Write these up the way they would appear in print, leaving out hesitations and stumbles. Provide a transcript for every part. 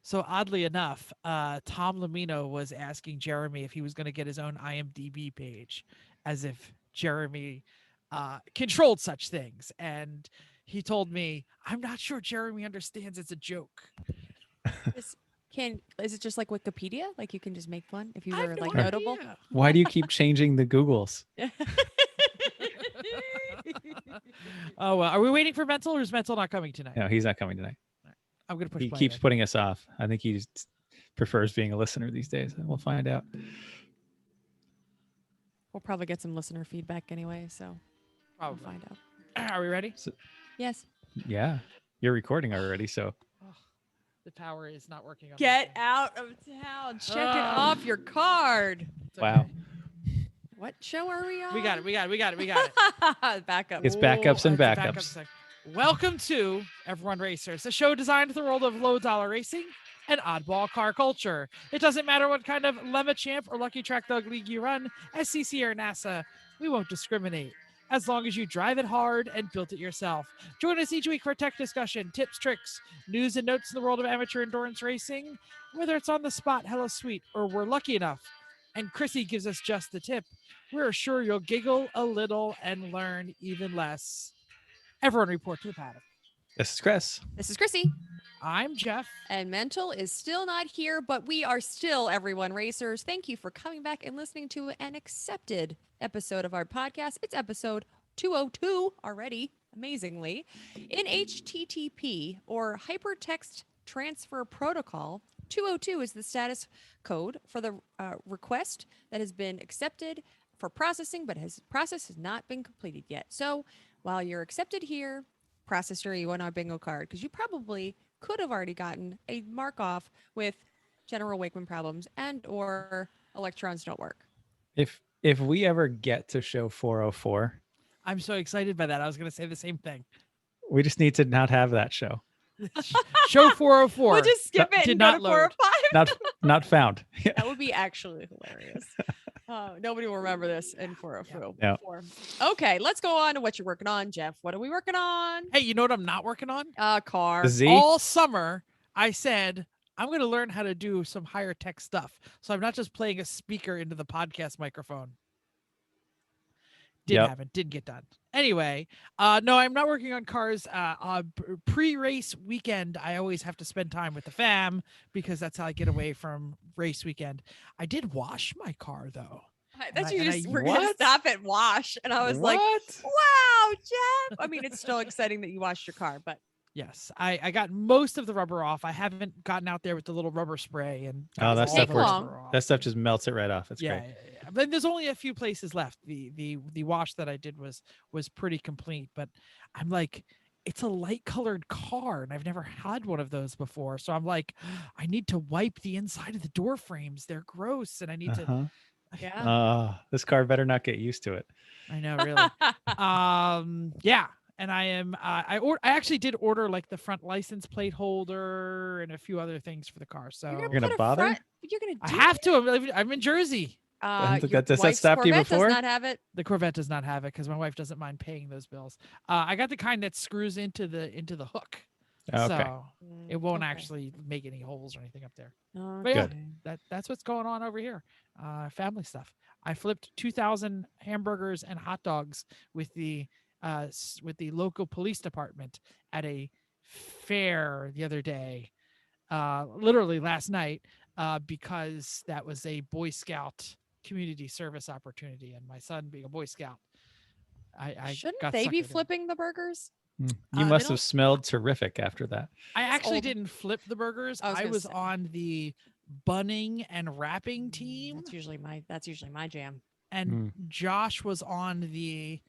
So oddly enough, Tom Lamino was asking Jeremy if he was going to get his own IMDb page, as if Jeremy controlled such things. And he told me, "I'm not sure Jeremy understands it's a joke." Is, is it just like Wikipedia? Like you can just make one if you I were have no like notable? idea. Why do you keep changing the Googles? Oh well, are we waiting for Mental, or is Mental not coming tonight? No, he's not coming tonight. I'm gonna push. He play keeps then. putting us off. I think he just prefers being a listener these days. We'll find out. We'll probably get some listener feedback anyway, so Probably. we'll find out. Are we ready? Yes. Yeah, you're recording already, so The power is not working. On Get out of town. Check it off your card. wow. What show are we on? We got it. Backup. It's backups and it's a backups. backup sec- Welcome to Everyone Racers, a show designed for the world of low dollar racing and oddball car culture. It doesn't matter what kind of Lemma Champ or Lucky Track Dog League you run, SCC or NASA, we won't discriminate, as long as you drive it hard and built it yourself. Join us each week for tech discussion, tips, tricks, news, and notes in the world of amateur endurance racing, whether it's on the spot, hella sweet, or we're lucky enough, and Chrissy gives us just the tip, we're sure you'll giggle a little and learn even less. Everyone report to the paddock. This is Chris. This is Chrissy. I'm Jeff. And Mental is still not here, but we are still Everyone Racers. Thank you for coming back and listening to an accepted episode of our podcast. It's episode 202 already, amazingly. In HTTP, or Hypertext Transfer Protocol, 202 is the status code for the request that has been accepted for processing, but process has not been completed yet. So while you're accepted here, process your E1R bingo card, because you probably could have already gotten a mark off with general Wakeman problems and or electrons don't work. If we ever get to show 404, I'm so excited by that. I was going to say the same thing. we just need to not have that show. Show 404. We'll just skip it Did and not go to 405. Not found. That would be actually hilarious. Nobody will remember this in 404. Yeah. Okay, let's go on to what you're working on, Jeff. What are we working on? Hey, you know what I'm not working on? Car. The Z. All summer, I said, I'm going to learn how to do some higher tech stuff. So I'm not just playing a speaker into the podcast microphone. Didn't happen. Didn't get done. Anyway, no, I'm not working on cars. Pre-race weekend, I always have to spend time with the fam because that's how I get away from race weekend. I did wash my car, though. That's you just were going to stop at wash. And I was like, wow, Jeff. I mean, it's still exciting that you washed your car, but. Yes, I got most of the rubber off. I haven't gotten out there with the little rubber spray and that stuff long. That stuff just melts it right off. It's great. Yeah. But there's only a few places left. The wash that I did was pretty complete. But I'm like, it's a light colored car, and I've never had one of those before. So I'm like, I need to wipe the inside of the door frames. They're gross, and I need to. Yeah. This car better not get used to it. I know, really. Yeah. And I am. I actually did order like the front license plate holder and a few other things for the car. So you're gonna bother? You're gonna. I have to. I'm in Jersey. Does that stop you before? Does not have it. The Corvette does not have it because my wife doesn't mind paying those bills. I got the kind that screws into the hook, okay. So it won't actually make any holes or anything up there. Okay. But yeah, that's what's going on over here. Family stuff. I flipped 2,000 hamburgers and hot dogs with the local police department at a fair the other day, literally last night, because that was a Boy Scout community service opportunity, and my son being a Boy Scout, I shouldn't they be flipping the burgers? You must have smelled terrific after that. I actually didn't flip the burgers. I was say. on the bunning and wrapping team. That's usually my jam. And Josh was on the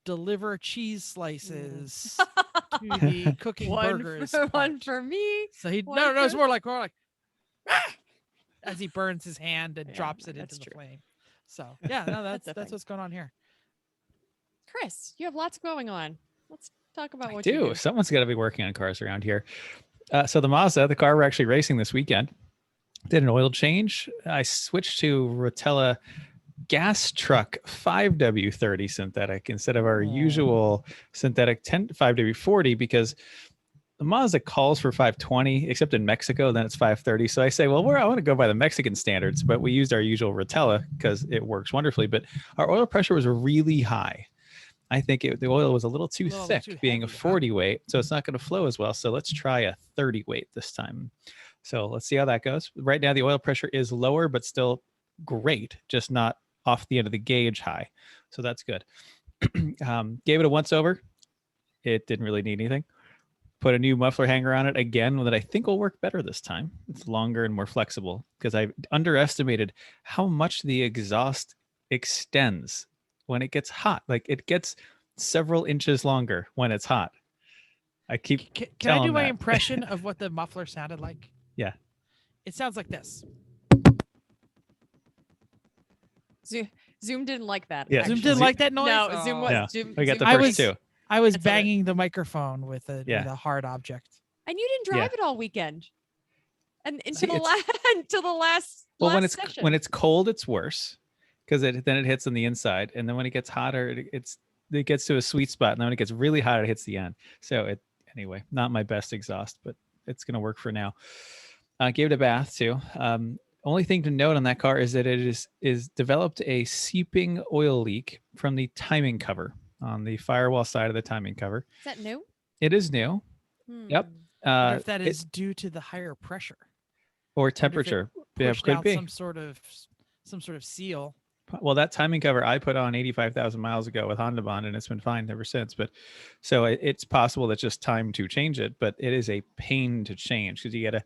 deliver cheese slices to the cooking burgers. One for me. So it's more like as he burns his hand and drops it into the flame. So that's what's going on here. Chris, you have lots going on. Let's talk about what you do. Someone's got to be working on cars around here. So the Mazda, the car we're actually racing this weekend, did an oil change. I switched to Rotella gas truck 5W30 synthetic instead of our usual synthetic 5W40 because the Mazda calls for 520, except in Mexico, then it's 530. So I say, well, I want to go by the Mexican standards, but we used our usual Rotella because it works wonderfully. But our oil pressure was really high. I think the oil was a little too thick, being a 40 weight, so it's not going to flow as well. So let's try a 30 weight this time. So let's see how that goes. Right now, the oil pressure is lower, but still great, just not off the end of the gauge high. So that's good. Gave it a once over. It didn't really need anything. Put a new muffler hanger on it again that I think will work better this time. It's longer and more flexible because I underestimated how much the exhaust extends when it gets hot. Like it gets several inches longer when it's hot. I keep Can I do my that. impression of what the muffler sounded like? Yeah. It sounds like this. Zoom didn't like that. Yeah. Zoom didn't like that noise? No, Zoom was. Yeah. Zoom, We got the Zoom- first two. I was That's all right. banging the microphone with a hard object. And you didn't drive it all weekend. And See, until the last Well, session. when it's cold, it's worse because then it hits on the inside, and then when it gets hotter, it gets to a sweet spot, and then when it gets really hot, it hits the end. So anyway, not my best exhaust, but it's gonna work for now. Gave it a bath too. Only thing to note on that car is that it is developed a seeping oil leak from the timing cover on the firewall side of the timing cover. Is that new? It is new. Yep. I wonder if that is due to the higher pressure or temperature. Pushed could out be some sort of seal. Well, that timing cover I put on 85,000 miles ago with Honda Bond, and it's been fine ever since. But so it's possible that just time to change it, but it is a pain to change because you got to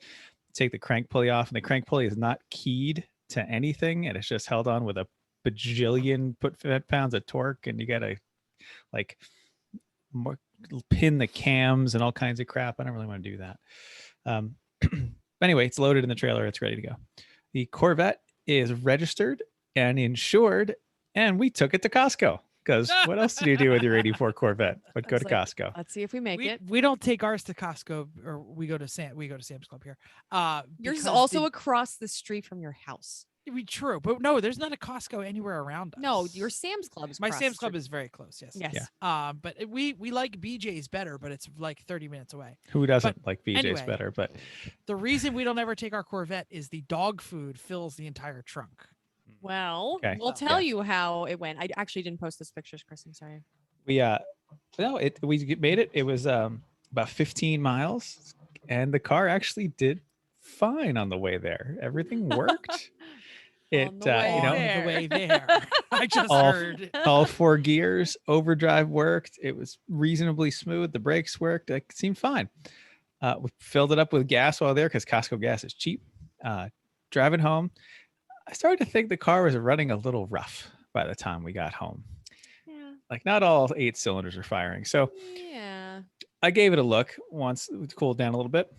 take the crank pulley off, and the crank pulley is not keyed to anything, and it's just held on with a bajillion foot-pounds of torque, and you got to like pin the cams and all kinds of crap. I don't really want to do that. Anyway, it's loaded in the trailer. It's ready to go. The Corvette is registered and insured, and we took it to Costco because what else do you do with your 84 Corvette but go to Costco? Let's see if we make it. We don't take ours to Costco, or we go to Sam's Club here. Yours is also across the street from your house. True, but no, there's not a Costco anywhere around us. No, your Sam's Club is my Sam's Club is very close. Yes. Yes. Yeah. But we like BJ's better, but it's like 30 minutes away. Who doesn't like BJ's anyway, better? But the reason we don't ever take our Corvette is the dog food fills the entire trunk. Well, we'll tell you how it went. I actually didn't post this pictures, Chris. I'm sorry. We made it. It was about 15 miles, and the car actually did fine on the way there. Everything worked. On the way there. I just heard all four gears, overdrive worked. It was reasonably smooth. The brakes worked. It seemed fine. We filled it up with gas while there because Costco gas is cheap. Driving home, I started to think the car was running a little rough by the time we got home. Yeah. Like not all 8 cylinders are firing. So yeah, I gave it a look once it cooled down a little bit.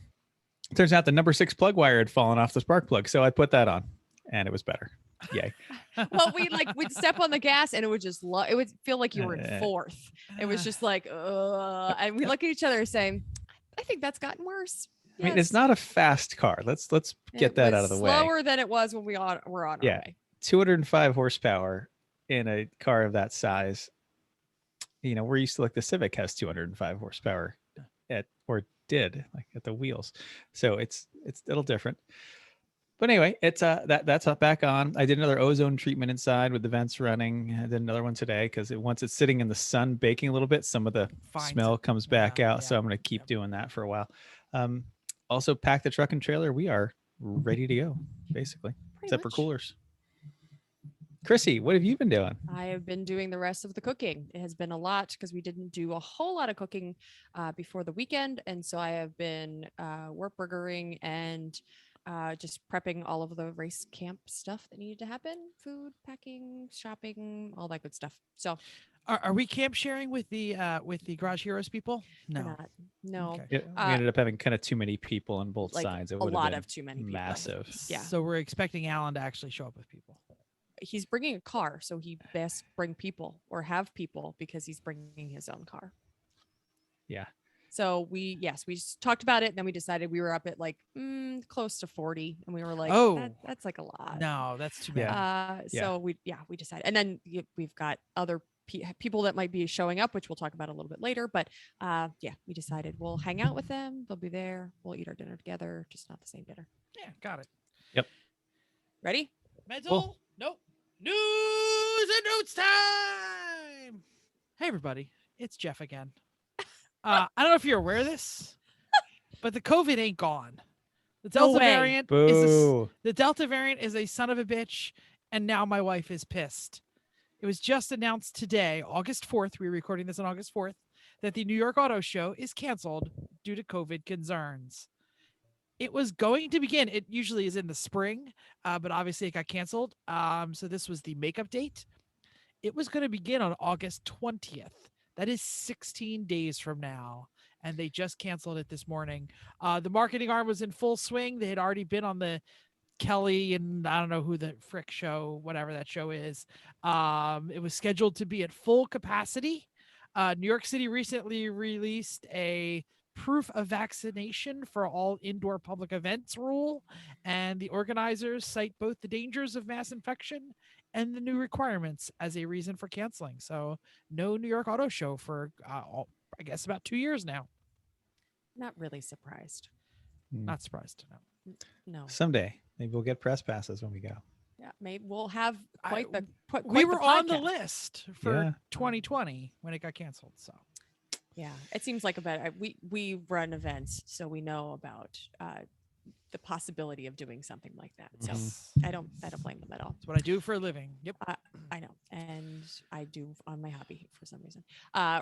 Turns out the number 6 plug wire had fallen off the spark plug. So I put that on and it was better. Yay. Well, we'd step on the gas and it would just it would feel like you were in fourth. It was just like, and we look at each other saying, I think that's gotten worse. I mean, it's not a fast car. Let's get that out of the way. Slower than it was when we were on our way. 205 horsepower in a car of that size. You know, we're used to like the Civic has 205 horsepower at the wheels. So it's a little different. But anyway, it's that's up back on. I did another ozone treatment inside with the vents running. I did another one today because once it's sitting in the sun baking a little bit, some of the smell comes back out. So I'm going to keep doing that for a while. Also pack the truck and trailer. We are ready to go, basically, except for coolers. Chrissy, what have you been doing? I have been doing the rest of the cooking. It has been a lot because we didn't do a whole lot of cooking before the weekend. And so I have been work burgering and just prepping all of the race camp stuff that needed to happen. Food, packing, shopping, all that good stuff. So are we camp sharing with the Garage Heroes people? No. We're not. No. Okay. We ended up having kind of too many people on both sides. It a lot of too many people. Massive. Yeah. So we're expecting Alan to actually show up with people. He's bringing a car, so he best bring people or have people because he's bringing his own car. Yeah. So we just talked about it, and then we decided we were up at like close to 40, and we were like, Oh. that's like a lot. No, that's too Yeah. bad. So we decided, and then we've got other people that might be showing up, which we'll talk about a little bit later. But we decided we'll hang out with them. They'll be there. We'll eat our dinner together, just not the same dinner. Yeah, got it. Yep. Ready? Mental. Nope. News and notes time. Hey everybody, it's Jeff again. I don't know if you're aware of this, but the COVID ain't gone. The Delta variant Boo. the Delta variant is a son of a bitch, and now my wife is pissed. It was just announced today, August 4th. We're recording this on August 4th, that the New York Auto Show is canceled due to COVID concerns. It was going to begin. It usually is in the spring, but obviously it got canceled. So this was the makeup date. It was going to begin on August 20th. That is 16 days from now. And they just canceled it this morning. The marketing arm was in full swing. They had already been on the Kelly and I don't know who the frick show, whatever that show is. It was scheduled to be at full capacity. New York City recently released a proof of vaccination for all indoor public events rule. And the organizers cite both the dangers of mass infection and the new requirements as a reason for canceling. So no New York Auto Show for, I guess, about 2 years now. Not really surprised. Not surprised to know. No. Someday, maybe we'll get press passes when we go. Yeah, maybe we'll have quite the. We were on the podcast. list for 2020 when it got canceled. So yeah, it seems like a bad. We run events, so we know about the possibility of doing something like that. So I don't blame them at all. It's what I do for a living. Yep. I know, and I do on my hobby for some reason.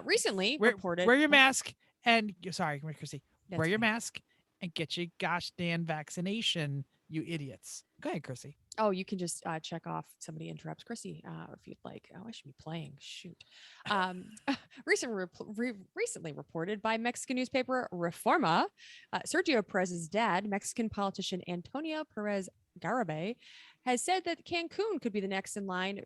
Recently reported. Wear your mask and sorry, Chrissy. That's Wear your fine. mask and get your gosh damn vaccination, you idiots. Go ahead, Chrissy. Oh, you can just check off somebody interrupts Chrissy if you'd like. Oh, I should be playing. Shoot. Recently reported by Mexican newspaper Reforma, Sergio Perez's dad, Mexican politician Antonio Perez Garibay, has said that Cancun could be the next in line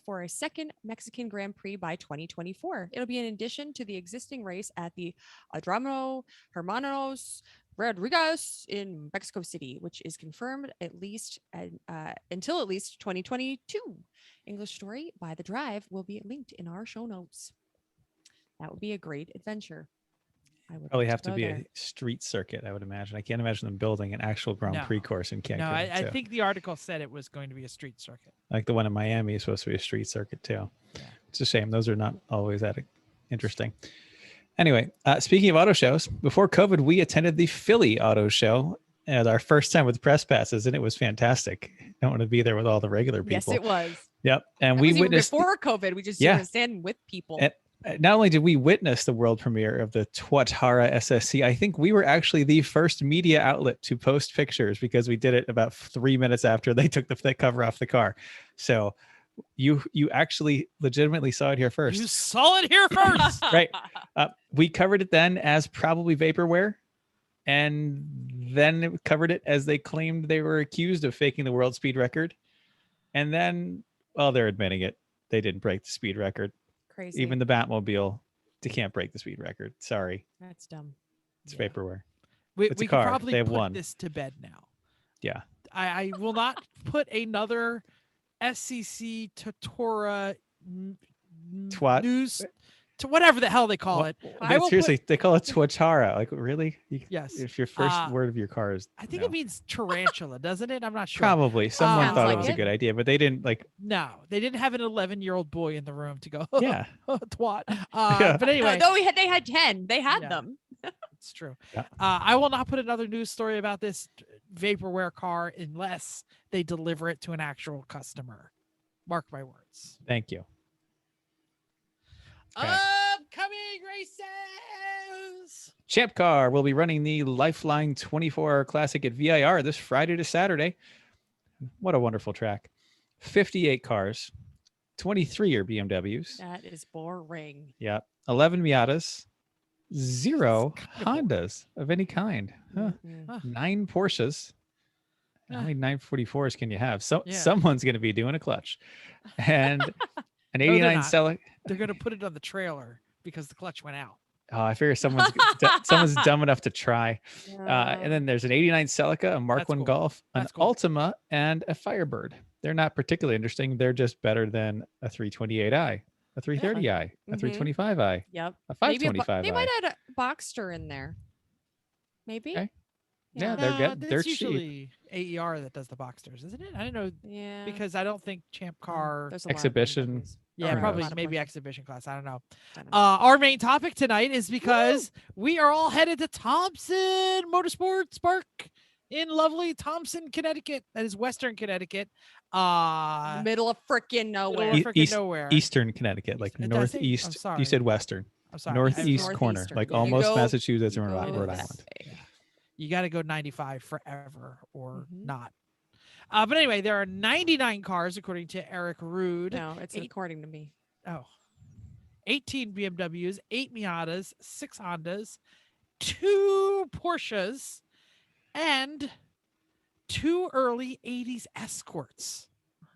for a second Mexican Grand Prix by 2024. It'll be in addition to the existing race at the Adramo Hermanos Rodriguez in Mexico City, which is confirmed at least until at least 2022. English story by The Drive will be linked in our show notes. That would be a great adventure. I would Probably love have to be go there. a street circuit, I would imagine. I can't imagine them building an actual Grand No. Prix course in Cancun. No, I too. think the article said it was going to be a street circuit. Like the one in Miami is supposed to be a street circuit too. Yeah. It's a shame. Those are not always that interesting. Anyway, speaking of auto shows, before COVID, we attended the Philly Auto Show at our first time with press passes, and it was fantastic. I don't want to be there with all the regular people. Yes, it was. Yep. And That we was even witnessed before COVID. We just were standing with people. And not only did we witness the world premiere of the Tuatara SSC, I think we were actually the first media outlet to post pictures because we did it about 3 minutes after they took the cover off the car. So you actually legitimately saw it here first. You saw it here first. Right. We covered it then as probably vaporware, and then covered it as they claimed they were accused of faking the world speed record. And then, well, they're admitting it. They didn't break the speed record. Crazy. Even the Batmobile, they can't break the speed record. Sorry. That's dumb. It's vaporware. We It's a could car. probably They have put one. this to bed now. Yeah. I will not put another SCC Tutora Twat. news to whatever the hell they call it. I will Seriously, they call it Tuatara. Like, really? Yes. If your first word of your car is I think no. it means tarantula, doesn't it? I'm not sure. Probably. Someone Sounds thought like it was a it. good idea, but they didn't like. No, they didn't have an 11-year-old boy in the room to go, Yeah. twat. Yeah. But anyway, No, they had 10. They had Yeah. them. it's true. Yeah. I will not put another news story about this vaporware car unless they deliver it to an actual customer. Mark my words. Thank you. Okay. Upcoming races. Champ Car will be running the Lifeline 24-hour Classic at VIR this Friday to Saturday. What a wonderful track. 58 cars, 23 are BMWs. That is boring. Yeah. 11 Miatas, 0 Hondas of any kind. Huh. Mhm. 9 Porsches. How many 944s can you have? So Yeah. someone's going to be doing a clutch. And an they're 89 not. Celica. They're going to put it on the trailer because the clutch went out. Oh, I figure someone's dumb enough to try. Yeah. And then there's an 89 Celica, a Mark That's 1 cool. Golf, an That's cool. Altima, and a Firebird. They're not particularly interesting. They're just better than a 328i, a 330i, a Mhm. 325i, Yep. a Maybe they 525i. might add a Boxster in there. Maybe. Okay. Yeah, No, they're it's cheap. usually AER that does the Boxsters, isn't it? I don't know Yeah. because I don't think Champ Car. There's a lot of Exhibition. BMWs. Yeah, Who probably knows? maybe exhibition class. I don't know. I don't know. Our main topic tonight is because we are all headed to Thompson Motorsports Park in lovely Thompson, Connecticut. That is Western Connecticut. Middle of frickin' nowhere. Middle of frickin' nowhere. Eastern Connecticut, like Did I say- I'm northeast. sorry. You said western. I'm sorry. Northeast corner, Northeastern. like Yeah, you almost go- Massachusetts you and go Rhode that Island. way. You got to go 95 forever or Mhm. not. But anyway, there are 99 cars according to Eric Rude. No, it's Eight- according to me. Oh. 18 BMWs, 8 Miatas, 6 Hondas, 2 Porsches, and 2 early 80s Escorts.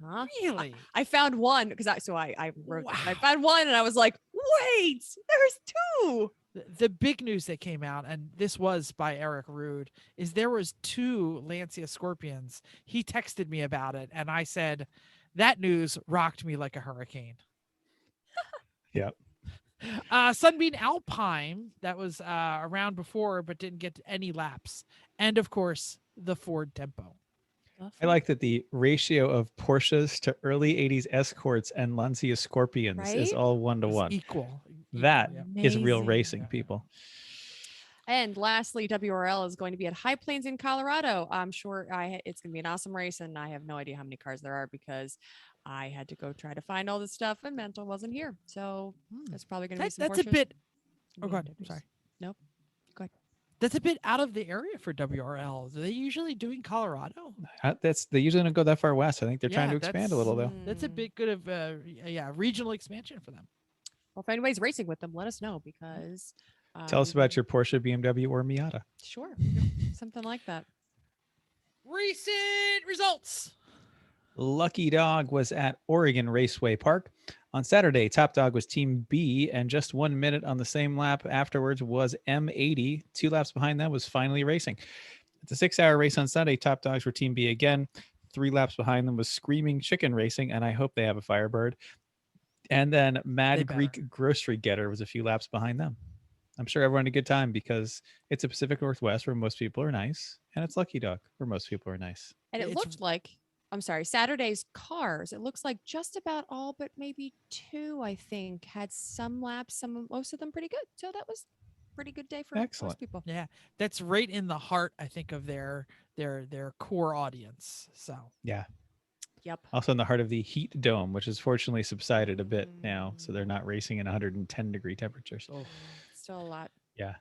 Huh? Really? I found one because I wrote this. I Wow. found one and I was like, wait, there's two. The big news that came out, and this was by Eric Rude, is there was 2 Lancia Scorpions. He texted me about it, and I said, that news rocked me like a hurricane. Yep. Sunbeam Alpine, that was around before but didn't get any laps. And of course, the Ford Tempo. I like that the ratio of Porsches to early 80s Escorts and Lancia Scorpions is Right? all 1 to It's 1. Equal. That yeah. is real Amazing. racing, Yeah. people. And lastly, WRL is going to be at High Plains in Colorado. I'm sure it's going to be an awesome race, and I have no idea how many cars there are because I had to go try to find all this stuff, and Mental wasn't here. So it's probably going to be some That's a Porsches, bit. some Oh, God. BMWs. Sorry. Nope. Go ahead. That's a bit out of the area for WRL. Are they usually doing Colorado? They usually don't go that far west. I think they're trying Yeah, to expand a little though. That's a Mm. bit good of regional expansion for them. Well, if anybody's racing with them, let us know because. Tell us we about can- your Porsche, BMW, or Miata. Sure. Something like that. Recent results. Lucky Dog was at Oregon Raceway Park. On Saturday, Top Dog was Team B, and just 1 minute on the same lap afterwards was M80. 2 laps behind them was Finally Racing. It's a 6-hour race on Sunday. Top Dogs were Team B again. 3 laps behind them was Screaming Chicken Racing, and I hope they have a Firebird. And then They Mad better. Greek Grocery Getter was a few laps behind them. I'm sure everyone had a good time because it's a Pacific Northwest where most people are nice, and it's Lucky Dog where most people are nice. And it It's- looked like, I'm sorry, Saturday's cars, it looks like just about all but maybe 2, I think, had some laps, most of them pretty good. So that was a pretty good day for Excellent. most people. Yeah, that's right in the heart, I think, of their core audience. So Yeah. Yep. Also in the heart of the heat dome, which has fortunately subsided a bit now, so they're Mm. not racing in 110-degree temperatures. oh. Still a lot. Yeah.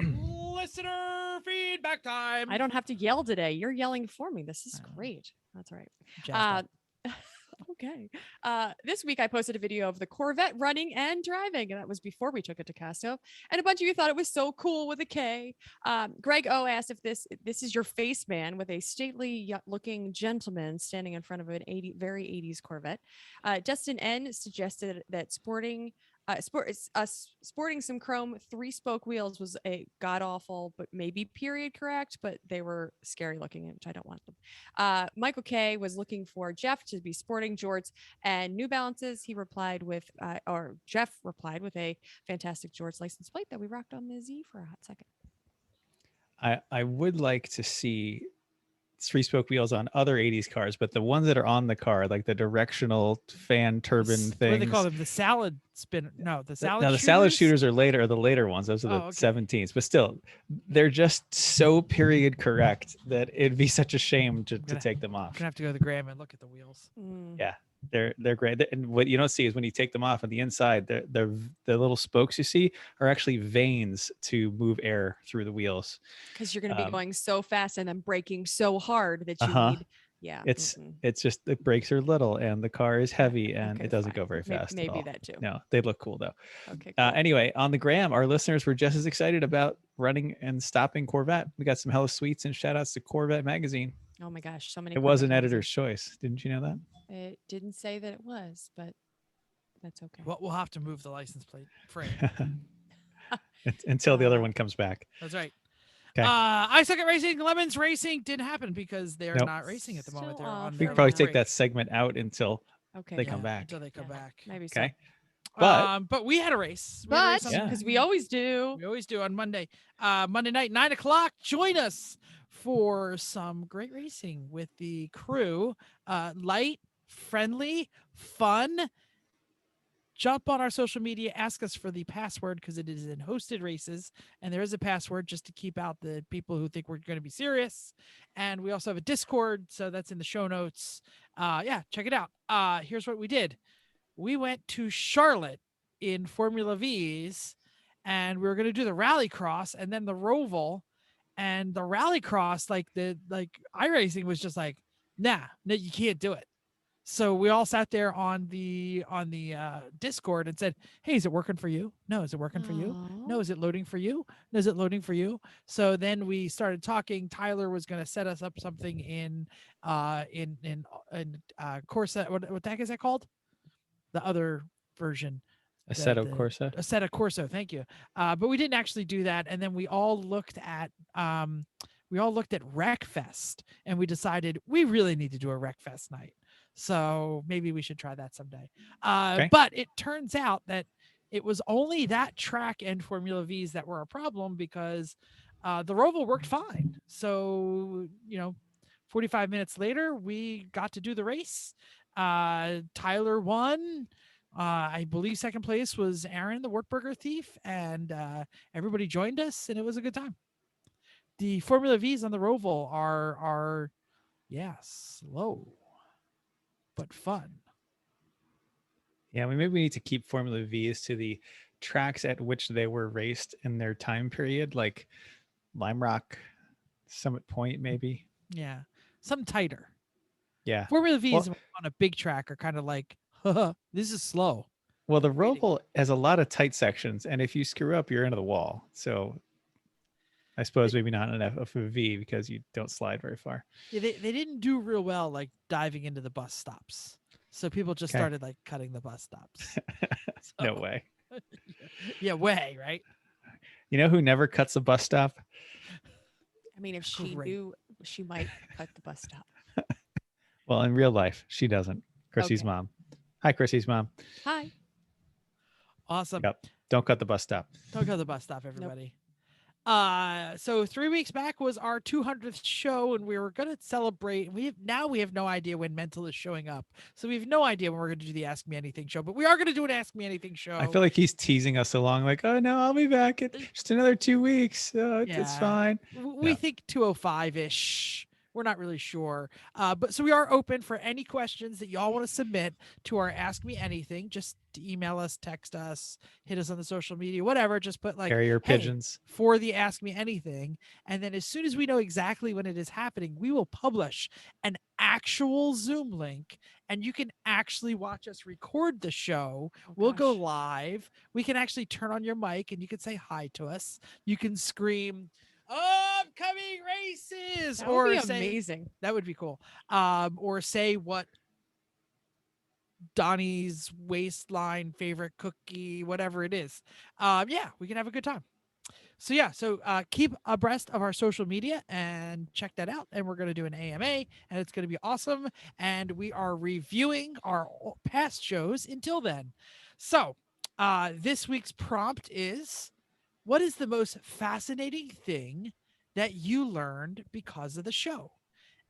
Listener feedback time. I don't have to yell today. You're yelling for me. This is I know. great. That's all right. Jazzed up. Okay. This week I posted a video of the Corvette running and driving, and that was before we took it to Costco. And a bunch of you thought it was so cool with a K. Greg O asked if this is your face man with a stately looking gentleman standing in front of an very 80s Corvette. Justin N suggested that sporting some chrome 3-spoke wheels was a god awful, but maybe period correct, but they were scary looking, which I don't want them. Michael K was looking for Jeff to be sporting jorts and New Balances. He replied with, or Jeff replied with a fantastic jorts license plate that we rocked on the Z for a hot second. I would like to see 3-spoke wheels on other 80s cars, but the ones that are on the car, like the directional fan turbine What do things. they call them? The salad spin? No, the salad. Now the salad shooters? shooters are later, the later ones. Those are the Oh, okay. 17s, but still, they're just so period correct that it'd be such a shame to gonna- take them I'm off. gonna have to go to the Graham and look at the wheels. Yeah. They're great. And what you don't see is when you take them off on the inside, the little spokes you see are actually veins to move air through the wheels. Because you're going to be going so fast and then braking so hard that you Uh-huh. need. Yeah. It's just the brakes are little and the car is heavy and Okay, it doesn't fine. go very fast. Maybe at all. that too. No, they look cool though. Okay. Cool. Anyway, on the gram, our listeners were just as excited about running and stopping Corvette. We got some hella sweets and shout outs to Corvette magazine. Oh my gosh, so many. It was Corvette an magazines. editor's choice. Didn't you know that? It didn't say that it was, but that's okay. Well, we'll have to move the license plate frame. until the other one comes back. That's right. Okay. I Suck at Racing, Lemons Racing didn't happen because they're Nope. not racing at the moment. Still They're on off. We their could probably little take that break. segment out until Okay. they yeah. come back. Until they come back. Maybe so. Okay. But But we had a race. We had a race But on- Yeah. because we always do. we always do on Monday. Monday night, 9:00. Join us for some great racing with the crew. Light, friendly, fun. Jump on our social media, ask us for the password because it is in hosted races, and there is a password just to keep out the people who think we're going to be serious. And we also have a Discord, so that's in the show notes. Yeah, check it out. Here's what we did. We went to Charlotte in Formula V's, and we were going to do the Rallycross and then the Roval. And the Rallycross, like iRacing was just like, nah, no, you can't do it. So we all sat there on the Discord and said, "Hey, is it working for you? No, is it working for you? No, Aw. is it loading for you? No, is it loading for you?" So then we started talking. Tyler was going to set us up something in Corsa. What the heck is that called? The other version. Assetto Corsa. Assetto Corso. Thank you. But we didn't actually do that. And then we all looked at Wreckfest, and we decided we really need to do a Wreckfest night. So maybe we should try that someday. Okay. But it turns out that it was only that track and Formula V's that were a problem because the Roval worked fine. So, 45 minutes later, we got to do the race. Tyler won. I believe second place was Aaron, the Wartburger thief, and everybody joined us, and it was a good time. The Formula V's on the Roval are slow but fun. Yeah, maybe we need to keep Formula V's to the tracks at which they were raced in their time period, like Lime Rock, Summit Point, maybe. Yeah, something tighter. Yeah. Formula V's Well- on a big track are kind of like, this is slow. Well, the Waiting. Roval has a lot of tight sections, and if you screw up, you're into the wall. So I suppose maybe not an FFV because you don't slide very far. Yeah, they didn't do real well like diving into the bus stops. So people just Okay. started like cutting the bus stops. No So- way. Yeah, way, right? You know who never cuts a bus stop? I mean, if she Great. knew, she might cut the bus stop. Well, in real life, she doesn't. Chrissy's Okay. mom. Hi, Chrissy's mom. Hi. Awesome. Yep. Don't cut the bus stop. Don't cut the bus stop, everybody. So 3 weeks back was our 200th show, and we were gonna celebrate. We have no idea when Mental is showing up, so we have no idea when we're gonna do the Ask Me Anything show. But we are gonna do an Ask Me Anything show. I feel like he's teasing us along, like, oh no, I'll be back in just another 2 weeks. It's Yeah. fine. We Yeah. think 205 ish. We're not really sure. But so we are open for any questions that y'all want to submit to our Ask Me Anything. Just to email us, text us, hit us on the social media, whatever. Just put like Carrier "Hey," pigeons. for the Ask Me Anything. And then as soon as we know exactly when it is happening, we will publish an actual Zoom link, and you can actually watch us record the show. Oh, We'll go gosh. live. We can actually turn on your mic and you can say hi to us. You can scream, upcoming races, That or would be say amazing. that would be cool. Or say what Donnie's waistline favorite cookie, whatever it is. Yeah, we can have a good time. So yeah, keep abreast of our social media and check that out. And we're going to do an AMA, and it's going to be awesome. And we are reviewing our past shows until then. So this week's prompt is, what is the most fascinating thing that you learned because of the show?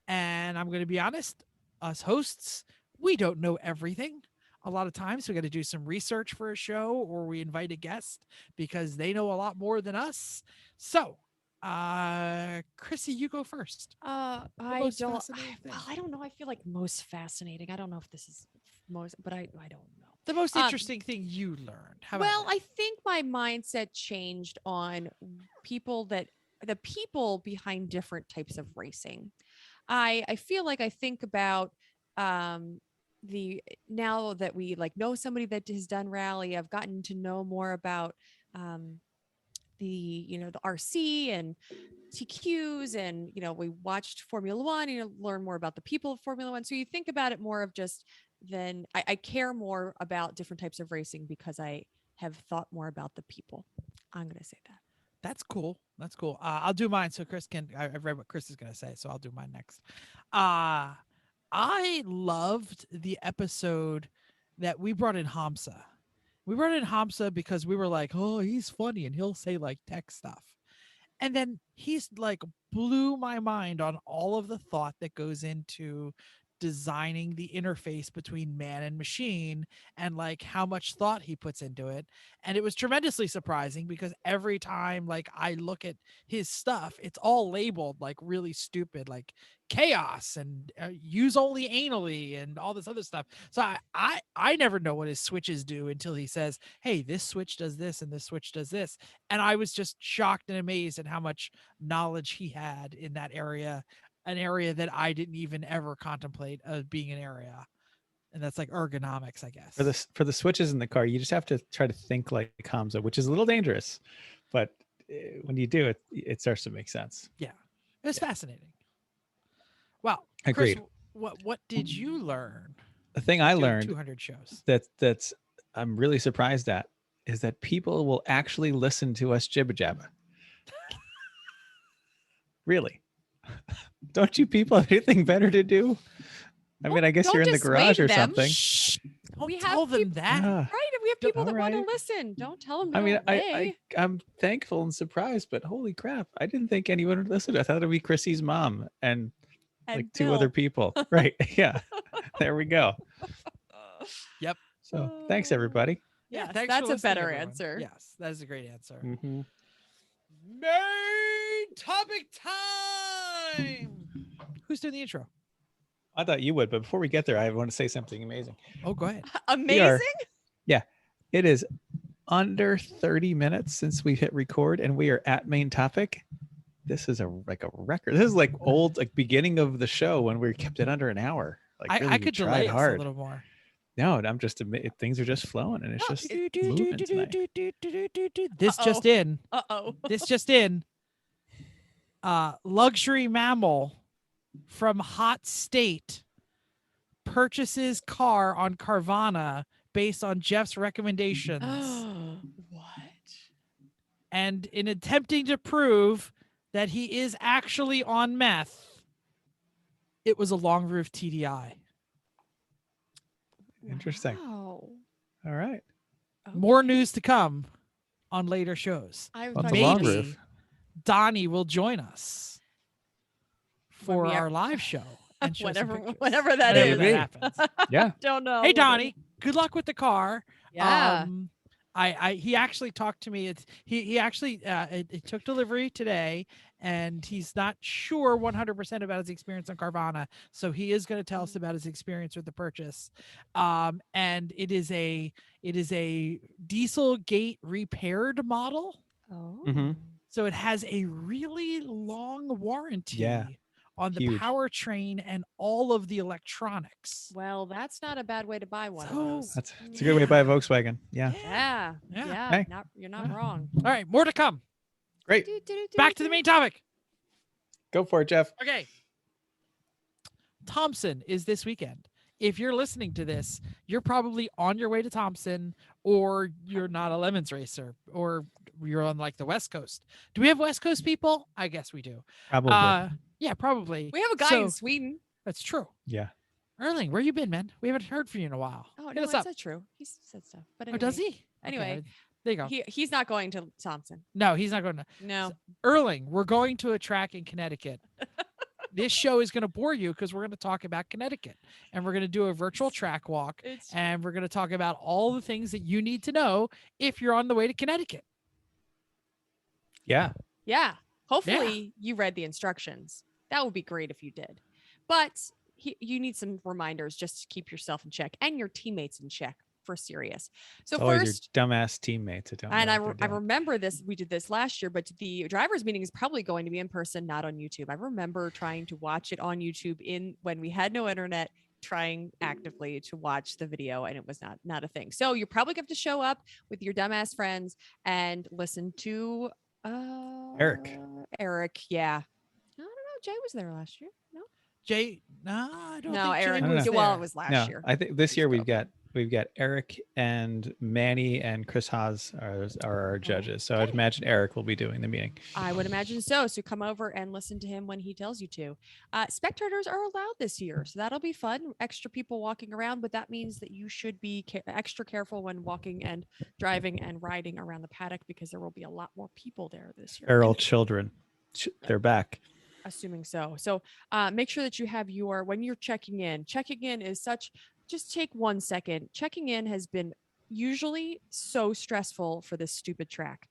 And I'm going to be honest, us hosts, we don't know everything. A lot of times we got to do some research for a show, or we invite a guest because they know a lot more than us. So, Chrissy, you go first. I most don't. fascinating thing? Well, I don't know. I feel like most fascinating. I don't know if this is most, but I don't know. The most interesting thing you learned. How about Well, that? I think my mindset changed on the people behind different types of racing. I feel like I think about the now that we like know somebody that has done rally, I've gotten to know more about the RC and TQs, and we watched Formula One, learn more about the people of Formula One. So you think about it more of just then I care more about different types of racing because I have thought more about the people. I'm going to say that. That's cool. That's cool. I'll do mine so Chris can. I've read what Chris is going to say, so I'll do mine next. I loved the episode that we brought in Hamza. We brought in Hamza because we were like, oh, he's funny and he'll say like tech stuff. And then he's like blew my mind on all of the thought that goes into designing the interface between man and machine and like how much thought he puts into it. And it was tremendously surprising because every time like I look at his stuff, it's all labeled like really stupid, like chaos and use only anally and all this other stuff. So I never know what his switches do until he says, hey, this switch does this and this switch does this. And I was just shocked and amazed at how much knowledge he had in that area, an area that I didn't even ever contemplate as being an area. And that's like ergonomics, I guess. For the switches in the car, you just have to try to think like Hamza, which is a little dangerous, but when you do it, it starts to make sense. Yeah, it's fascinating. Wow, Agreed. Chris, what did you learn? The thing I doing learned 200 shows. that's I'm really surprised at is that people will actually listen to us jibba jabba. Really? Don't you people have anything better to do? I mean, I guess Don't you're in the garage dissuade or them. something. Shh! Don't We tell have them peop- that. Ah. Right. And we have people that want to Alright. listen. Don't tell them. I mean, no way. I'm thankful and surprised, but holy crap, I didn't think anyone would listen. I thought it'd be Chrissy's mom and like And two Bill. other people. Right. Yeah. There we go. Yep. So thanks everybody. Yes, thanks for that's a listening, better everyone. answer. Yes, that is a great answer. Mm-hmm. Main topic time. Who's doing the intro? I thought you would, but before we get there, I want to say something amazing. Oh, go ahead. Amazing. It is under 30 minutes since we hit record and we are at main topic. This is like a record. This is like old, like beginning of the show when we kept it under an hour. Like really I we could tried delay us a hard. little more. No, I'm just things are just flowing and it's just moving tonight. This just in. Uh-oh. This just in. Luxury mammal from hot state purchases car on Carvana based on Jeff's recommendations. What? And in attempting to prove that he is actually on meth, it was a long roof TDI. Interesting. Wow. All right. More news to come on later shows. I What's thought a you long just- roof? Donnie will join us for we our are- live show. And show some pictures. whenever that Whenever is. that happens. Yeah. Don't know. Hey, Donnie, good luck with the car. Yeah. He actually talked to me. He actually it took delivery today, and he's not sure 100% about his experience on Carvana. So he is going to tell us about his experience with the purchase. And it is a diesel gate repaired model. Oh. Mhm. So it has a really long warranty Yeah, on the huge. powertrain and all of the electronics. Well, that's not a bad way to buy one of So- those. It's a good way to buy a Volkswagen. Yeah. Yeah. Yeah. Yeah. Hey. You're not Yeah. wrong. All right, more to come. Great. Back to the main topic. Go for it, Jeff. Okay. Thompson is this weekend. If you're listening to this, you're probably on your way to Thompson, or you're not a Lemons racer, or you're on like the West Coast. Do we have West Coast people? I guess we do. Probably. Yeah, probably. We have a guy So- in Sweden. That's true. Yeah. Erling, where you been, man? We haven't heard from you in a while. Oh, Hit no, us that's up. not true. He said stuff. But Oh, anyway, does he? Anyway, Okay, there you go. he's not going to Thompson. No, he's not going to. No. Erling, we're going to a track in Connecticut. This show is going to bore you because we're going to talk about Connecticut, and we're going to do a virtual track walk, It's and we're going to talk about all the things that you need to know if you're on the way to Connecticut. Yeah. yeah. Hopefully you read the instructions. That would be great if you did. But you need some reminders just to keep yourself in check and your teammates in check for serious. So It's always first, your dumbass teammates that don't know and I what they're doing. remember this, we did this last year, but the drivers meeting is probably going to be in person, not on YouTube. I remember trying to watch it on YouTube when we had no internet, trying actively to watch the video, and it was not a thing. So you're probably going to have to show up with your dumbass friends and listen to Eric. Eric, yeah. I don't know. Jay was there last year. No, Jay, no, I don't no, think Eric Jay don't was know. well, there. it was last No, year. I think this year we've got We've got Eric and Manny and Chris Haas are our judges. So I'd Okay. imagine Eric will be doing the meeting. I would imagine so. So come over and listen to him when he tells you to. Spectators are allowed this year, so that'll be fun. Extra people walking around, but that means that you should be extra careful when walking and driving and riding around the paddock because there will be a lot more people there this year. Feral children. They're back. Assuming so. So make sure that you have your, when you're checking in is such, just take 1 second. Checking in has been usually so stressful for this stupid track.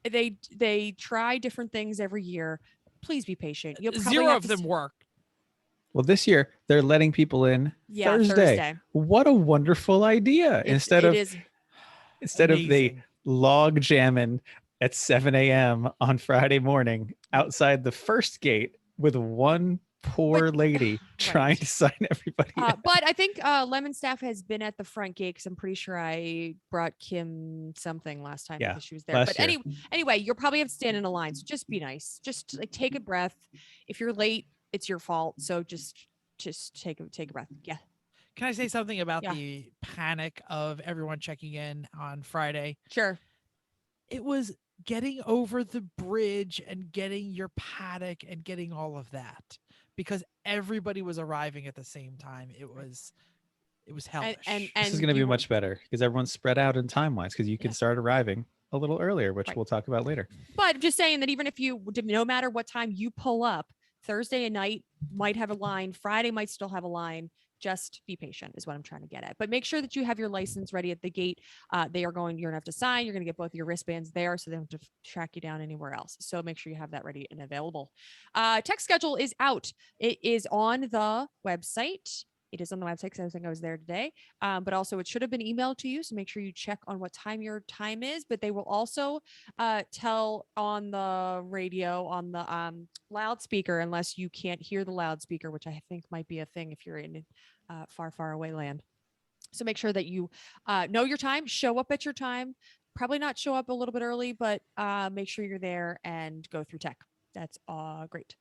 They try different things every year. Please be patient. You'll probably Zero have of to them work. Well, this year they're letting people in Thursday. Thursday. What a wonderful idea! Instead it of is the Amazing. log jamming at 7 a.m. on Friday morning outside the first gate with one poor lady trying right. to sign everybody in. But I think Lemon Staff has been at the front gate because I'm pretty sure I brought Kim something last time Yeah, because she was there. last But year. anyway, you'll probably have to stand in a line. So just be nice. Just like take a breath. If you're late, it's your fault. So just take a breath. Yeah. Can I say something about Yeah. the panic of everyone checking in on Friday? Sure. It was getting over the bridge and getting your paddock and getting all of that because everybody was arriving at the same time. It was hellish. And This is going to be you much better because everyone's spread out in time wise because you can Yeah. start arriving a little earlier, which Right. we'll talk about later. But I'm just saying that even if you, no matter what time you pull up, Thursday at night might have a line, Friday might still have a line. Just be patient is what I'm trying to get at. But make sure that you have your license ready at the gate. You're going to have to sign. You're going to get both your wristbands there so they don't have to track you down anywhere else. So make sure you have that ready and available. Tech schedule is out. It is on the website. It is on the website because I think I was there today. But also it should have been emailed to you. So make sure you check on what time your time is. But they will also tell on the radio, on the loudspeaker, unless you can't hear the loudspeaker, which I think might be a thing if you're in far, far away land. So make sure that you know your time, show up at your time, probably not show up a little bit early, but make sure you're there and go through tech. That's great.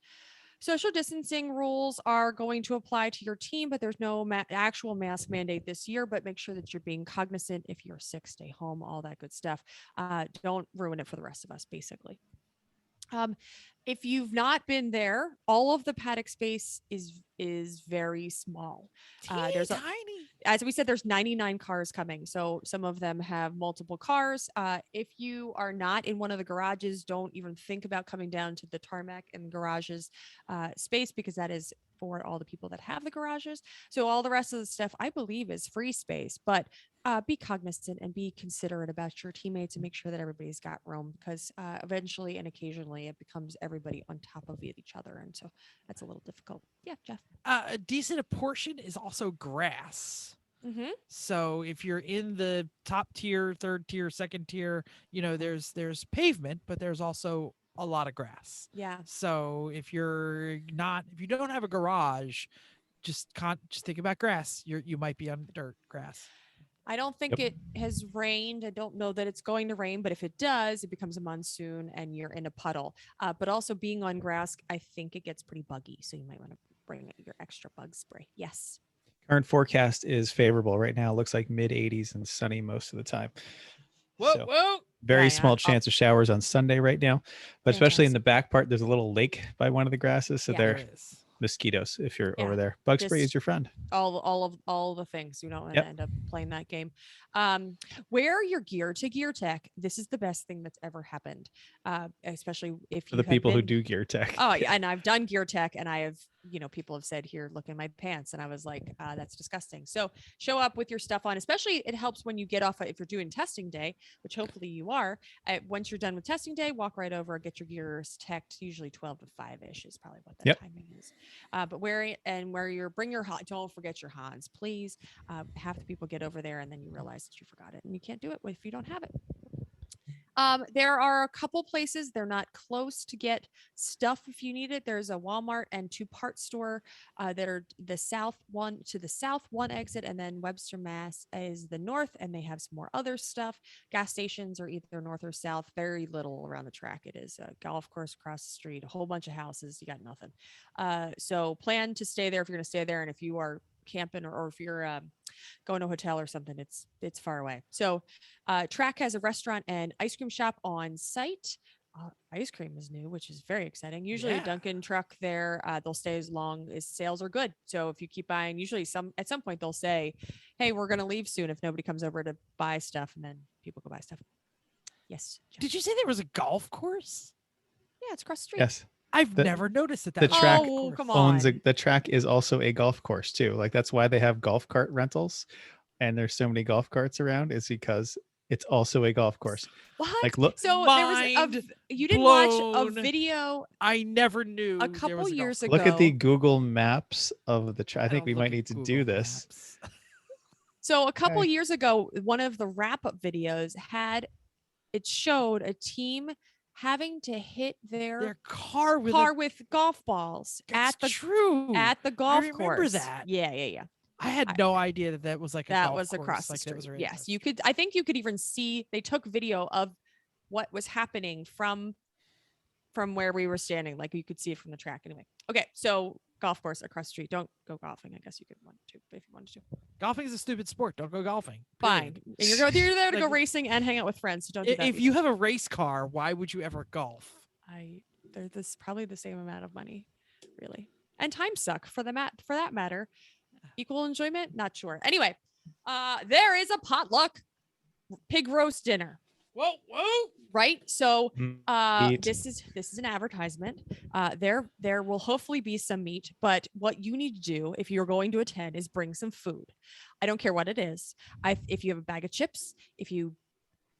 Social distancing rules are going to apply to your team, but there's no actual mask mandate this year. But make sure that you're being cognizant. If you're sick, stay home, all that good stuff. Don't ruin it for the rest of us, basically. If you've not been there, all of the paddock space is very small. There's tiny. As we said, there's 99 cars coming. So some of them have multiple cars. If you are not in one of the garages, don't even think about coming down to the tarmac and garages space because that is for all the people that have the garages. So all the rest of the stuff, I believe, is free space. But be cognizant and be considerate about your teammates and make sure that everybody's got room because eventually and occasionally it becomes everybody on top of each other. And so that's a little difficult. Yeah, Jeff. A decent portion is also grass. Mm-hmm. So if you're in the top tier, third tier, second tier, there's pavement, but there's also a lot of grass. Yeah. So if you don't have a garage, just think about grass. You might be on dirt grass. I don't think it has rained. I don't know that it's going to rain, but if it does, it becomes a monsoon and you're in a puddle. But also being on grass, I think it gets pretty buggy. So you might want to bring your extra bug spray. Yes. Current forecast is favorable right now. It looks like mid 80s and sunny most of the time. Whoa. Very small chance of showers on Sunday right now, but especially in the back part, there's a little lake by one of the grasses. So there is mosquitoes if you're over there. Bug spray is your friend. All the things. You don't want to end up playing that game. Wear your gear to Gear Tech. This is the best thing that's ever happened, especially if for the people who do Gear Tech. Oh, yeah, and I've done Gear Tech, and I have, people have said, "Here, look in my pants," and I was like, "That's disgusting." So show up with your stuff on. Especially, it helps when you get off if you're doing testing day, which hopefully you are. Once you're done with testing day, walk right over, get your gears teched. Usually 12 to 5-ish is probably what that timing is. But bring your don't forget your Hans, please. Half the people get over there and then you realize that you forgot it and you can't do it if you don't have it. There are a couple places, they're not close, to get stuff if you need it. There's a Walmart and 2 parts store that are the south one exit, and then Webster, Mass is the north, and they have some more other stuff. Gas stations are either north or south. Very little around the track. It is a golf course across the street, a whole bunch of houses. You got nothing. So plan to stay there if you're going to stay there, and if you are camping or if you're going to a hotel or something, it's far away. So track has a restaurant and ice cream shop on site. Ice cream is new, which is very exciting. Usually a Yeah. Dunkin' truck there, they'll stay as long as sales are good. So if you keep buying, usually at some point they'll say, hey, we're going to leave soon if nobody comes over to buy stuff, and then people go buy stuff. Yes. Jeff. Did you say there was a golf course? Yeah, it's across the street. Yes. I've The- never noticed that. the was a track golf Oh, course. come owns on. the track is also a golf course too. Like that's why they have golf cart rentals, and there's so many golf carts around is because it's also a golf course. What? Like look, So Mind you didn't watch a blown. video I never knew. a there couple was a golf years course. ago. look at the Google Maps of the track. I think don't we look might at need to Google do this. Maps. So a couple Okay. years ago, one of the wrap-up videos showed a team having to hit Their car with car a, with golf balls that's at the true. golf remember course. that. Yeah. I had no idea that was like a That golf was course. across the Like, that street. was right Yes, across the you street. could. I think you could even see they took video of what was happening from where we were standing. Like you could see it from the track. Anyway, okay. So golf course across the street. Don't go golfing. I guess you could want to if you wanted to. Golfing is a stupid sport. Don't go golfing. Fine. period. And you're there to go Like, racing and hang out with friends. So don't do that. If you have a race car, why would you ever golf? They're probably the same amount of money, really, and time suck for that matter. Equal enjoyment, not sure. Anyway, there is a potluck pig roast dinner, Whoa. right? So Meat. this is an advertisement. There will hopefully be some meat, but what you need to do if you're going to attend is bring some food. I don't care what it is. If you have a bag of chips, if you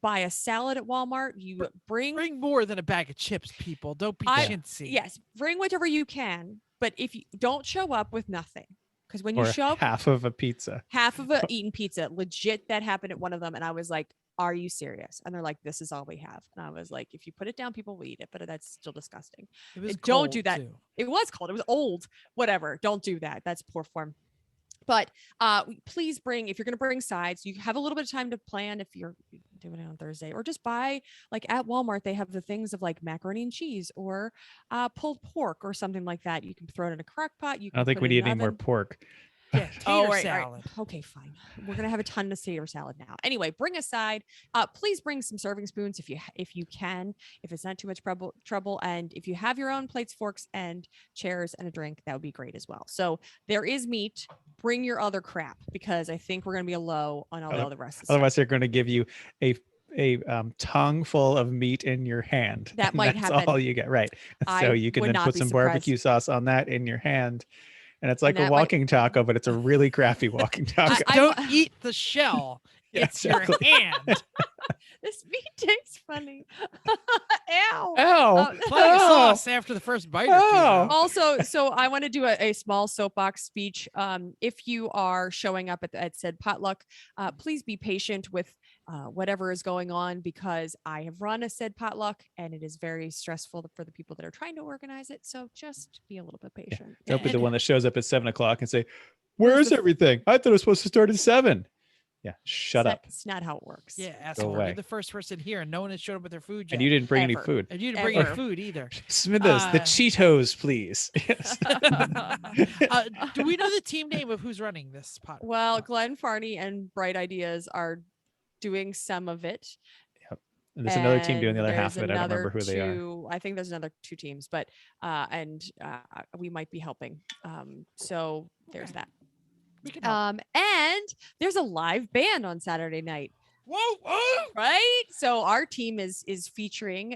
buy a salad at Walmart, you Bring more than a bag of chips, people. Don't be chintzy. yes, bring whatever you can, but if you don't show up with nothing, because when you Or show up half of a pizza. half of a eaten pizza, legit, that happened at one of them, and I was like, are you serious? And they're like, this is all we have. And I was like, if you put it down, people will eat it, but that's still disgusting. It was Don't do cold, that. too. It was cold. It was old. Whatever. Don't do that. That's poor form. But please bring, if you're going to bring sides, you have a little bit of time to plan if you're doing it on Thursday, or just buy, like at Walmart, they have the things of like macaroni and cheese or pulled pork or something like that. You can throw it in a crock pot. You I can don't think put we it in need an any more oven. pork. Yeah, tater salad. Okay, fine. We're gonna have a ton of tater salad now. Anyway, bring a side. Please bring some serving spoons if you can. If it's not too much trouble, and if you have your own plates, forks, and chairs and a drink, that would be great as well. So there is meat. Bring your other crap, because I think we're gonna be low on all the other rest. Of the Otherwise, they're going to give you a tongue full of meat in your hand. That and might that's happen. all you get, right? I So you can would then not put be some surprised. barbecue sauce on that in your hand, and it's like And a that might- walking taco, but it's a really crappy walking taco. Don't eat the shell. Yeah, It's your exactly. hand. This meat tastes funny. Ow. Oh, Plenty of sauce after the first bite or two. Oh. though. Also, so I want to do a small soapbox speech. If you are showing up at said potluck, please be patient with whatever is going on, because I have run a said potluck and it is very stressful for the people that are trying to organize it. So just be a little bit patient. Don't be the And- one that shows up at 7:00 and say, Where's "Where's the- everything? I thought it was supposed to start at 7." Yeah, shut up. It's not how it works. Yeah, Go asshole. away. You're the first person here, and no one has showed up with their food yet. And you didn't bring any Ever. food. And you didn't bring any Ever. food either. Smithers, the Uh, Cheetos, please. Yes. Do we know the team name of who's running this pot? Well, Glenn Farney and Bright Ideas are doing some of it. And there's another team doing the and other half of there's it. I don't remember another who they are. I think there's another 2 teams, but we might be helping. So there's Okay. that. We can help. And there's a live band on Saturday night, Whoa! right? So our team is featuring.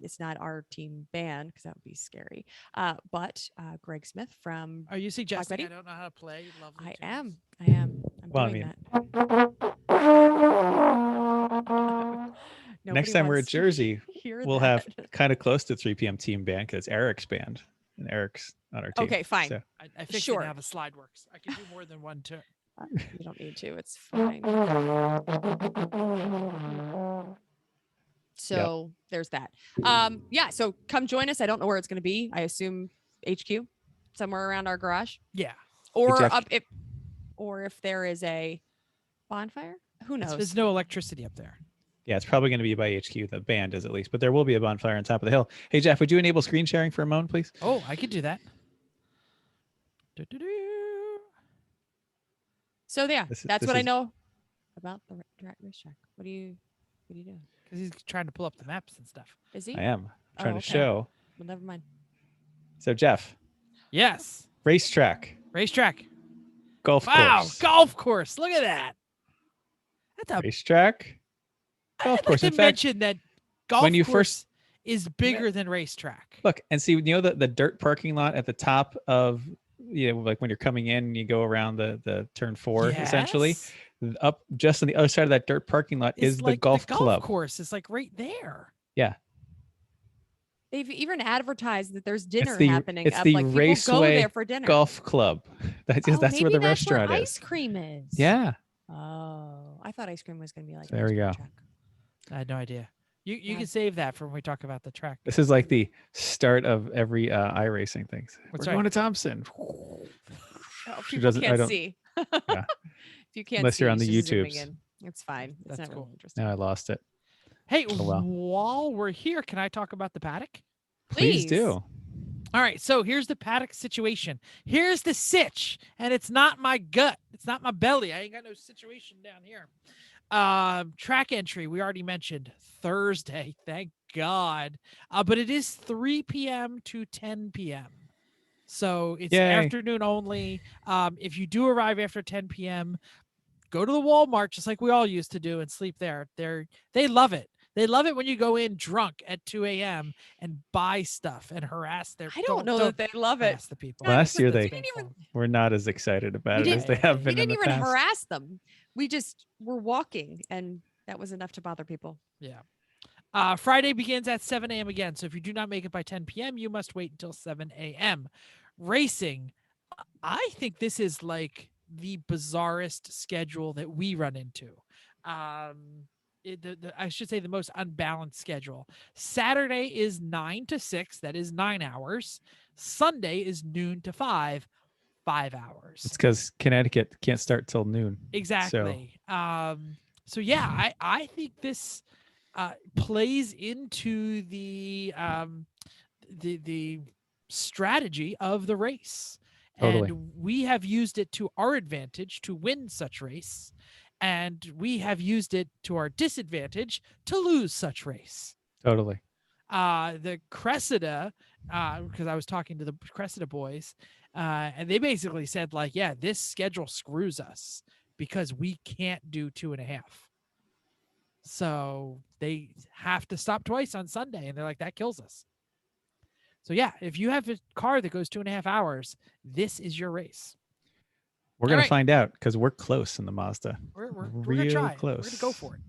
It's not our team band because that would be scary. But Greg Smith from. Are you suggesting Betty? I don't know how to play? Lovely I tunes? am. I'm Well, I doing mean, that. Next Nobody time we're at wants to Jersey, hear we'll have that. kind of close to 3 p.m. team band because Eric's band, and Eric's on our team. Okay, fine. So, I fixed Sure. it how the slide works. I can do more than one turn. You don't need to. It's fine. So there's that. Yeah. So come join us. I don't know where it's going to be. I assume HQ, somewhere around our garage, Yeah. or Jeff- up if there is a bonfire. Who knows? There's no electricity up there. yeah, it's probably going to be by HQ. The band is at least, but there will be a bonfire on top of the hill. Hey, Jeff, would you enable screen sharing for a moment, please? Oh, I could do that. Do-do-do. So yeah, This that's what I is- know about the racetrack. What do you do? Because he's trying to pull up the maps and stuff. Is he? I am trying to okay. show. Well, never mind. So Jeff, Yes. racetrack, Racetrack. golf Wow. course, Golf course. Look at that. That's a. racetrack, golf I'd course. like In to fact, mention that golf when you course is bigger than racetrack. look and see, the dirt parking lot at the top of, like when you're coming in, you go around the turn 4, essentially. Yes. Up just on the other side of that dirt parking lot is It's the like golf the golf club. course is like right there. Yeah. They've even advertised that there's dinner the- happening. it's Up, the like people go Raceway there for dinner. Golf club. That's Oh, where maybe the that's restaurant where is. ice cream is. Yeah. Oh, I thought ice cream was going to be like. So there we go. Track. I had no idea. You Yeah. can save that for when we talk about the track. This is like the start of every iRacing things. That's We're right. going to Thompson. Oh, She people doesn't- I can't don't- see. Yeah. If you can't Unless see, you're on it's the just zooming YouTubes. in. It's fine. It's That's not cool. really interesting. Now I lost it. Hey, Oh, well. while we're here, can I talk about the paddock? Please Please. do. All right, so here's the paddock situation. Here's the sitch, and it's not my gut. It's not my belly. I ain't got no situation down here. Track entry, we already mentioned Thursday, thank God. But it is 3 p.m. to 10 p.m. So it's Yay. afternoon only. If you do arrive after 10 p.m., go to the Walmart just like we all used to do and sleep there. They love it. They love it when you go in drunk at 2 a.m. and buy stuff and harass their. I don't know that they love it. harass the people. Last year That's they been fun. were not as excited about We it as they have didn't- been We in didn't the even past. harass them. We just were walking, and that was enough to bother people. Yeah. Friday begins at 7 a.m. again. So if you do not make it by 10 p.m., you must wait until 7 a.m. Racing. I think this is like the bizarrest schedule that we run into. I should say the most unbalanced schedule. Saturday is 9 to 6. That is 9 hours. Sunday is noon to 5 hours. It's because Connecticut can't start till noon. Exactly. So yeah, I think this plays into the strategy of the race. Totally. And we have used it to our advantage to win such race, and we have used it to our disadvantage to lose such race. Totally. The Cressida, because I was talking to the Cressida boys, and they basically said, like, yeah, this schedule screws us because we can't do 2.5. So they have to stop twice on Sunday, and they're like, that kills us. So yeah, if you have a car that goes 2.5 hours, this is your race. We're All gonna right. find out because we're close in the Mazda. We're gonna Real try. close. We're gonna go for it.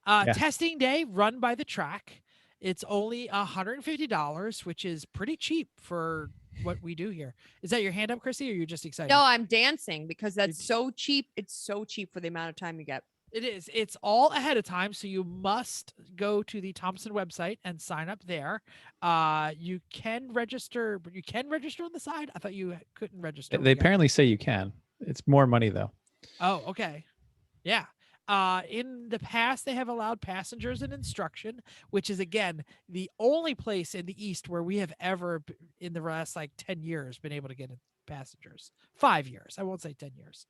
Yeah. Testing day run by the track. It's only $150, which is pretty cheap for what we do here. Is that your hand up, Chrissy, or you're just excited? No, I'm dancing because that's so cheap. It's so cheap for the amount of time you get. It is. It's all ahead of time, so you must go to the Thompson website and sign up there. You can register, but you can register on the side. I thought you couldn't register. when They you got apparently say you can. It's more money though. Oh, okay. Yeah. In the past, they have allowed passengers an instruction, which is, again, the only place in the East where we have ever, in the last like 10 years, been able to get passengers. 5 years. I won't say 10 years.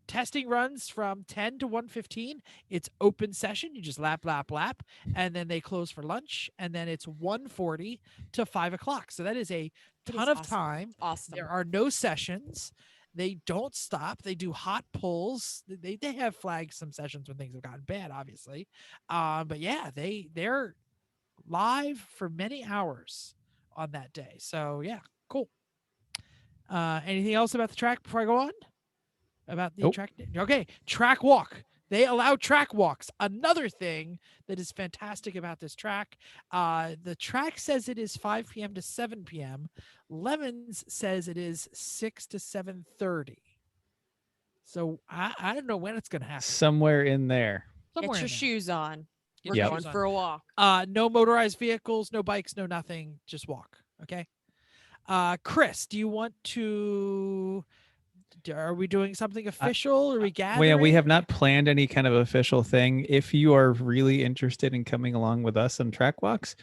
Testing runs from 10 to 1:15. It's open session. You just lap, and then they close for lunch. And then it's 1:40 to 5 o'clock. So that is a It ton is of awesome. time. Awesome. There are no sessions. They don't stop. They do hot pulls. They have flagged some sessions when things have gotten bad, obviously. But yeah, they're live for many hours on that day. So yeah, cool. Anything else about the track before I go on? About the Nope. track? Okay, track walk. They allow track walks. Another thing that is fantastic about this track. The track says it is 5 p.m. to 7 p.m. Lemons says it is 6 to 7:30. So I don't know when it's going to happen. Somewhere in there. Somewhere Get in your there. shoes on. Get We're your Yep. going shoes on. for a walk. No motorized vehicles, no bikes, no nothing. Just walk. Okay. Chris, do you want to? Are we doing something official? Are we gathering? Well, yeah, we have not planned any kind of official thing. If you are really interested in coming along with us on track walks,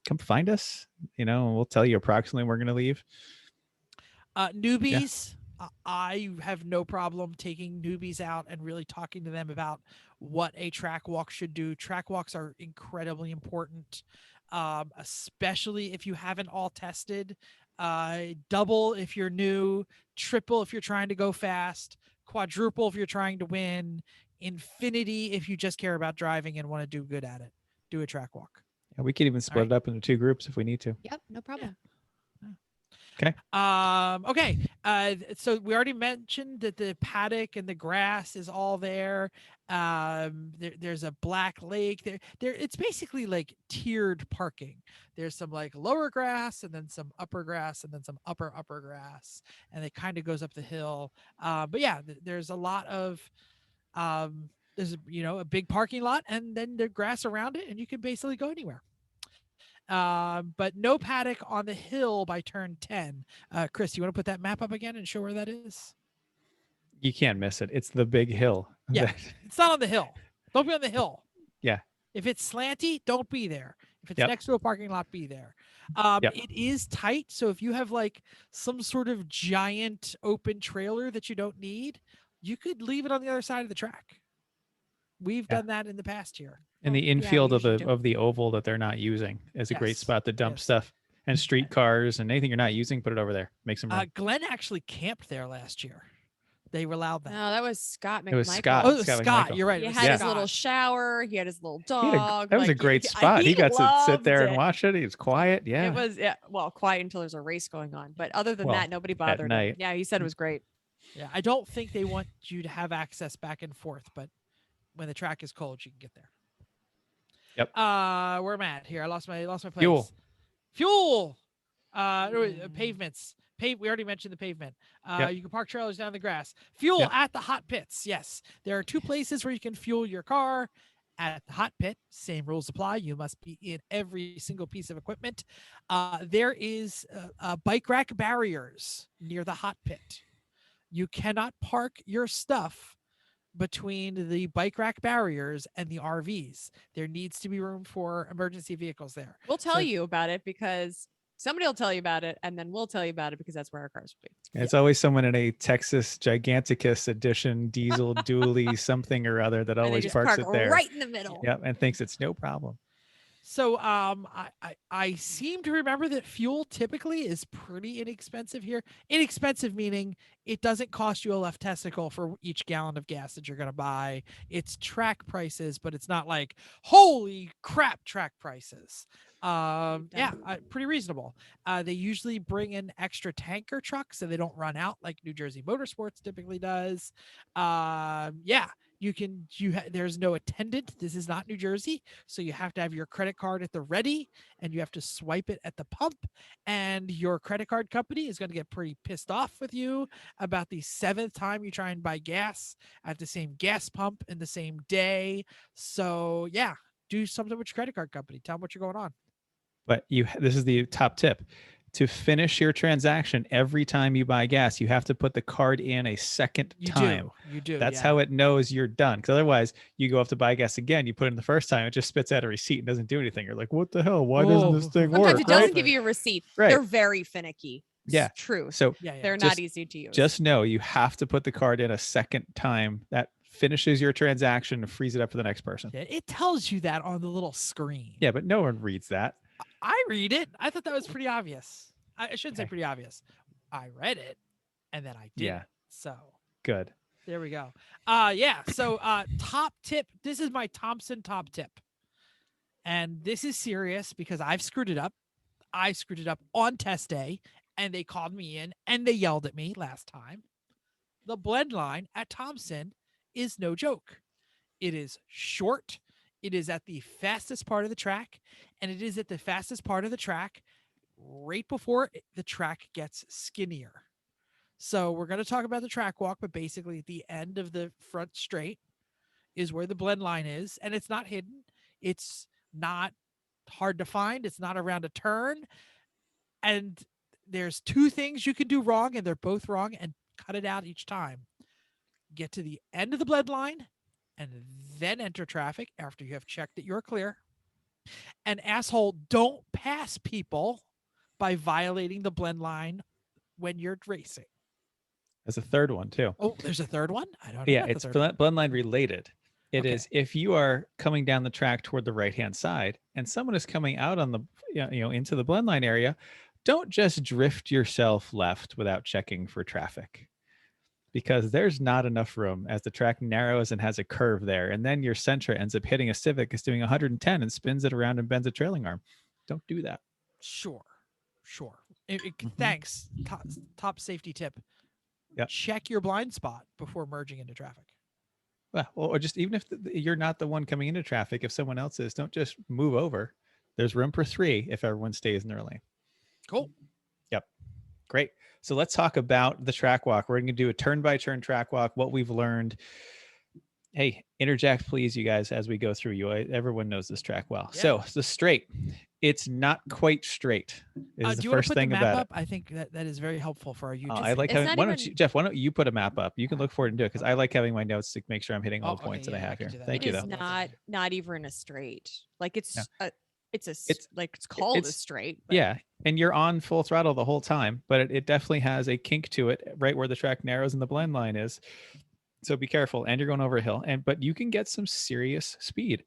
come find us. We'll tell you approximately when we're going to leave. Newbies, I have no problem taking newbies out and really talking to them about what a track walk should do. Track walks are incredibly important, especially if you haven't all tested. Double if you're new, triple if you're trying to go fast, quadruple if you're trying to win, infinity if you just care about driving and want to do good at it. Do a track walk. Yeah, we could even split right. it up into 2 groups if we need to. Yep, no problem. Okay. Okay. So we already mentioned that the paddock and the grass is all there. There's a black lake there. It's basically like tiered parking. There's some like lower grass and then some upper grass and then some upper grass, and it kind of goes up the hill. But yeah, there's a lot of there's a big parking lot and then the grass around it, and you can basically go anywhere. But no paddock on the hill by turn 10. Chris, you want to put that map up again and show where that is? You can't miss it. It's the big hill. Yeah, it's not on the hill. Don't be on the hill. Yeah. If it's slanty, don't be there. If it's Yep. next to a parking lot, be there. Yep. It is tight, so if you have like some sort of giant open trailer that you don't need, you could leave it on the other side of the track. We've done that in the past here. In the yeah, infield we of the usually do. of the oval that they're not using is a great Yes. spot to dump Yes. stuff and street cars and anything you're not using. Put it over there. Make some room. Glenn actually camped there last year. They allowed that. No, that was Scott McMichael. It was Scott. Oh, it was Scott Scott. McMichael. You're right. He it was had his Scott. little shower. He had his little He had dog. that was a like, great spot. He got to sit there and loved watch it. He was quiet. it. Yeah. It was well quiet until there's a race going on, but other than Well, that, nobody bothered him. night. Yeah, he said it was great. Yeah, I don't think they want you to have access back and forth, but when the track is cold, you can get there. Yep. Where am I at here? I lost my place. Fuel. Pavements. We already mentioned the pavement. Yep. You can park trailers down the grass. Fuel Yep. at the hot pits. Yes, there are 2 places where you can fuel your car. At the hot pit, same rules apply. You must be in every single piece of equipment. There is bike rack barriers near the hot pit. You cannot park your stuff between the bike rack barriers and the RVs. There needs to be room for emergency vehicles there. We'll tell So- you about it because somebody will tell you about it, and then we'll tell you about it because that's where our cars will be. It's always someone in a Texas Giganticus edition diesel dually something or other that And they always just parks park it there. right in the middle. Yep, and thinks it's no problem. So I seem to remember that fuel typically is pretty inexpensive here. Inexpensive meaning it doesn't cost you a left testicle for each gallon of gas that you're going to buy. It's track prices, but it's not like holy crap track prices. Pretty reasonable. They usually bring in extra tanker trucks so they don't run out like New Jersey Motorsports typically does. There's no attendant. This is not New Jersey, so you have to have your credit card at the ready and you have to swipe it at the pump, and your credit card company is going to get pretty pissed off with you about the 7th time you try and buy gas at the same gas pump in the same day. So yeah, do something with your credit card company. Tell them what you're going on. But this is the top tip. To finish your transaction every time you buy gas, you have to put the card in a second time. You do. That's yeah. how it knows you're done. Because otherwise, you go up to buy gas again, you put it in the first time, it just spits out a receipt and doesn't do anything. You're like, what the hell? Why doesn't this thing Sometimes work? it doesn't Right? give you a receipt. Right. They're very finicky. Yeah. It's true. So Yeah. They're Just- not easy to use. just know you have to put the card in a second time. That finishes your transaction and frees it up for the next person. Yeah, it tells you that on the little screen. Yeah, but no one reads that. I read it. I thought that was pretty obvious. I shouldn't say Okay. pretty obvious. I read it and then I did. Yeah. So Good. there we go. So top tip. This is my Thompson top tip. And this is serious because I've screwed it up. I screwed it up on test day and they called me in and they yelled at me last time. The blend line at Thompson is no joke. It is short. It is at the fastest part of the track, and it is at the fastest part of the track right before the track gets skinnier. So we're going to talk about the track walk, but basically at the end of the front straight is where the blend line is, and it's not hidden. It's not hard to find. It's not around a turn. And there's 2 things you can do wrong, and they're both wrong, and cut it out each time. Get to the end of the blend line and then enter traffic after you have checked that you're clear. And asshole, don't pass people by violating the blend line when you're racing. There's a third one too. Oh, there's a third one? I don't know Yeah, about the it's third one. blendline related. It Okay. is if you are coming down the track toward the right-hand side and someone is coming out on the into the blendline area, don't just drift yourself left without checking for traffic, because there's not enough room as the track narrows and has a curve there. And then your Sentra ends up hitting a Civic, is doing 110 and spins it around and bends a trailing arm. Don't do that. Sure. Mhm. Thanks. Top safety tip. Yep. Check your blind spot before merging into traffic. Well, or just even if you're not the one coming into traffic, if someone else is, don't just move over. There's room for 3 if everyone stays in their lane. Cool. Yep. Great. So let's talk about the track walk. We're going to do a turn-by-turn track walk, what we've learned. Hey, interject, please, you guys, as we go through. Everyone knows this track well. Yeah. So the straight, it's not quite straight. Is Do the you want to first put thing the map about up? I think that is very helpful for our it. YouTube. I like It's having. not Why don't even- you, Jeff? Why don't you put a map up? You can look for it and do it, because I like having my notes to make sure I'm hitting all the Oh, points okay, that I yeah, I have can here. do that. Thank It you, is though. not even a straight. Like it's No. it's like it's called a straight. But Yeah, and you're on full throttle the whole time, but it definitely has a kink to it, right where the track narrows and the blend line is. So be careful, and you're going over a hill, but you can get some serious speed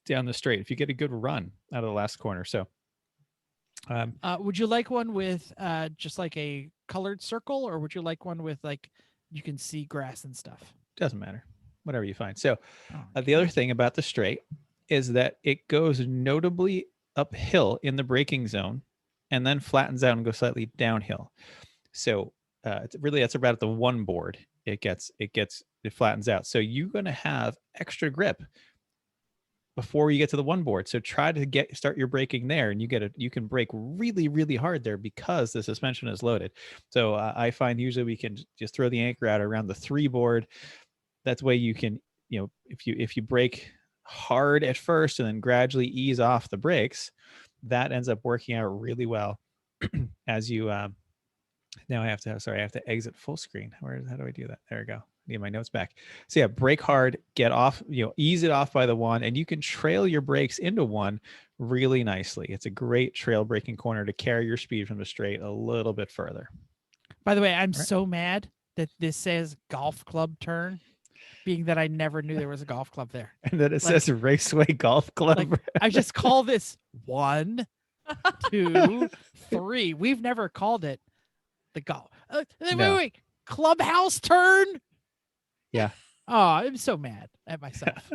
down the straight if you get a good run out of the last corner. So, Would you like one with just like a colored circle, or would you like one with like you can see grass and stuff? doesn't matter, whatever you find. So, Oh, the other thing about the straight is that it goes notably uphill in the braking zone, and then flattens out and goes slightly downhill. So, that's about at the one board. It flattens out. So you're going to have extra grip before you get to the one board. So try to start your braking there, and you can brake really, really hard there because the suspension is loaded. So I find usually we can just throw the anchor out around the 3 board. That's way you can, if you brake hard at first and then gradually ease off the brakes, that ends up working out really well as you now I have to exit full screen. How do I do that? There we go. Need my notes back. So yeah, brake hard, get off, ease it off by the 1, and you can trail your brakes into 1 really nicely. It's a great trail braking corner to carry your speed from the straight a little bit further. By the way, I'm Right. so mad that this says golf club turn, being that I never knew there was a golf club there. And then it says Raceway Golf Club. Like, I just call this 1, 2, 3. We've never called it the golf. No. Wait. Clubhouse Turn? Yeah. Oh, I'm so mad at myself.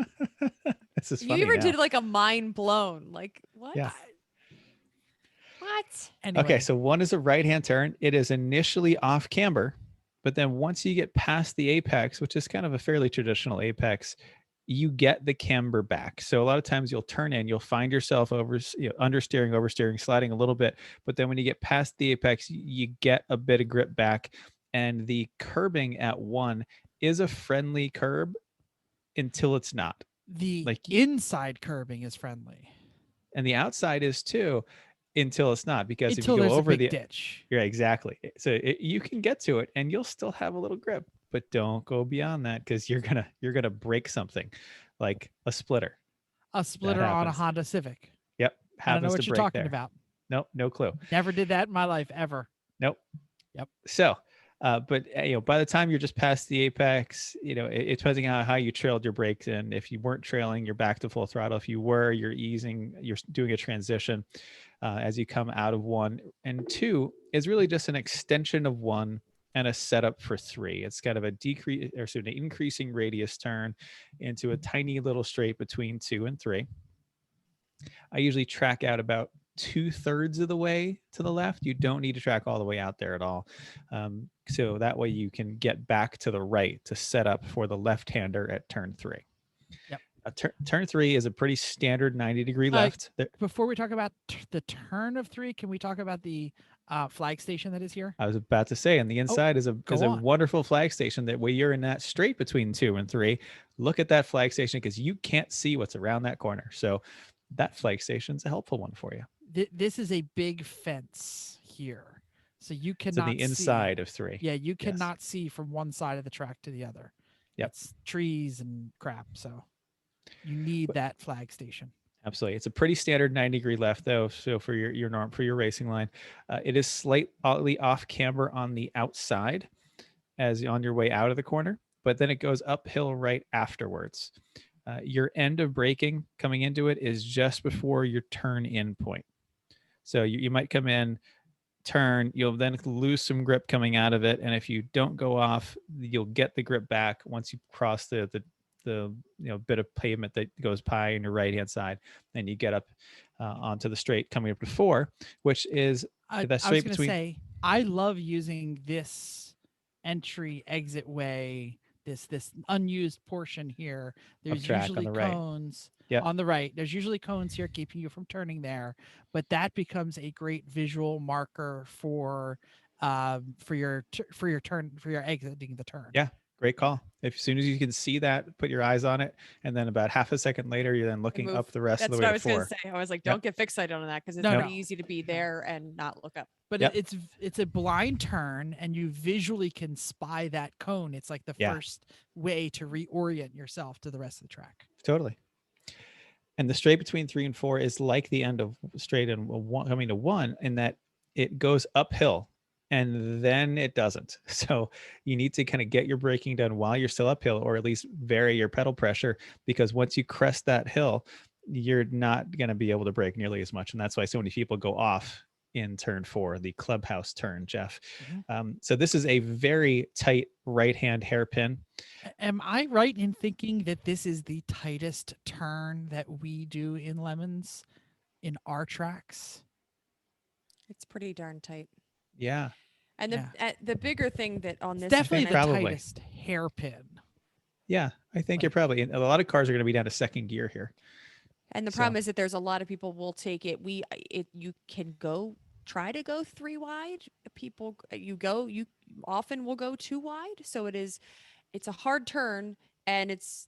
This is you funny even now. did like a mind blown. Like what? Yeah. What? Anyway, Okay, so 1 is a right-hand turn. It is initially off camber, but then once you get past the apex, which is kind of a fairly traditional apex, you get the camber back. So a lot of times you'll turn in, you'll find yourself understeering, oversteering, sliding a little bit, but then when you get past the apex, you get a bit of grip back, and the curbing at 1 is a friendly curb until it's not. the like- inside curbing is friendly And the outside is too, until it's not, because until if you there's go a over big the ditch. Yeah, exactly. So you can get to it and you'll still have a little grip, but don't go beyond that, because you're gonna break something like a splitter. A splitter on a happens. Honda Civic. Yep. I don't know happens what to you're break talking there. about. Nope, no clue. Never did that in my life ever. Nope. Yep. So, but by the time you're just past the apex, it's depending on how you trailed your brakes. And if you weren't trailing, you're back to full throttle. If you were, you're easing. You're doing a transition as you come out of 1. And 2 is really just an extension of 1 and a setup for 3. It's kind of an increasing radius turn into a tiny little straight between 2 and 3. I usually track out about 2/3 of the way to the left. You don't need to track all the way out there at all. So that way you can get back to the right to set up for the left-hander at turn 3. Yep. Turn 3 is a pretty standard 90-degree left. Before we talk about the turn of 3, can we talk about the flag station that is here? I was about to say, on the inside is a on. wonderful flag station that way you're in that straight between 2 and 3. Look at that flag station, because you can't see what's around that corner. So that flag station's a helpful one for you. This is a big fence here, so you So cannot the inside of 3. Yeah, you Yes. cannot see from one side of the track to the other. Yep. It's trees and crap, so you need that flag station. Absolutely. It's a pretty standard 90-degree left, though. So for your norm, for your racing line, it is slightly off camber on the outside. as on your way out of the corner, but then it goes uphill right afterwards. Your end of braking coming into it is just before your turn in point. So you might come in, turn, you'll then lose some grip coming out of it, and if you don't go off, you'll get the grip back once you cross the bit of pavement that goes by on your right hand side, and you get up onto the straight coming up to 4, which is I that was straight going to between say, I love using this entry exit way, this unused portion here. of There's track on usually the right. cones Yep. on the right. There's usually cones here keeping you from turning there, but that becomes a great visual marker for your turn, for your exiting the turn. Yeah, great call. If as soon as you can see that, put your eyes on it, and then about half a second later, you're then looking Move. up the rest of That's the what way I to was going 4. to say. I was like, Yep. don't get fixated on that because it's No, pretty no. easy to be there and not look up. But Yep. it's a blind turn, and you visually can spy that cone. It's like the Yeah. first way to reorient yourself to the rest of the track. Totally. And the straight between 3 and 4 is like the end of straight and 1 coming to 1 in that it goes uphill and then it doesn't. So you need to kind of get your braking done while you're still uphill, or at least vary your pedal pressure, because once you crest that hill, you're not going to be able to brake nearly as much. And that's why so many people go off in turn 4, the Clubhouse Turn, Jeff. So this is a very tight right-hand hairpin. Am I right in thinking that this is the tightest turn that we do in Lemons in our tracks? It's pretty darn tight. Yeah. And Yeah. the bigger thing that on It's this definitely one, the probably. tightest hairpin. Yeah, I think you're Like- probably, a lot of cars are going to be down to second gear here. and the So- problem is that there's a lot of people will take it. You can try to go 3 wide. People you often will go 2 wide. So it's a hard turn, and it's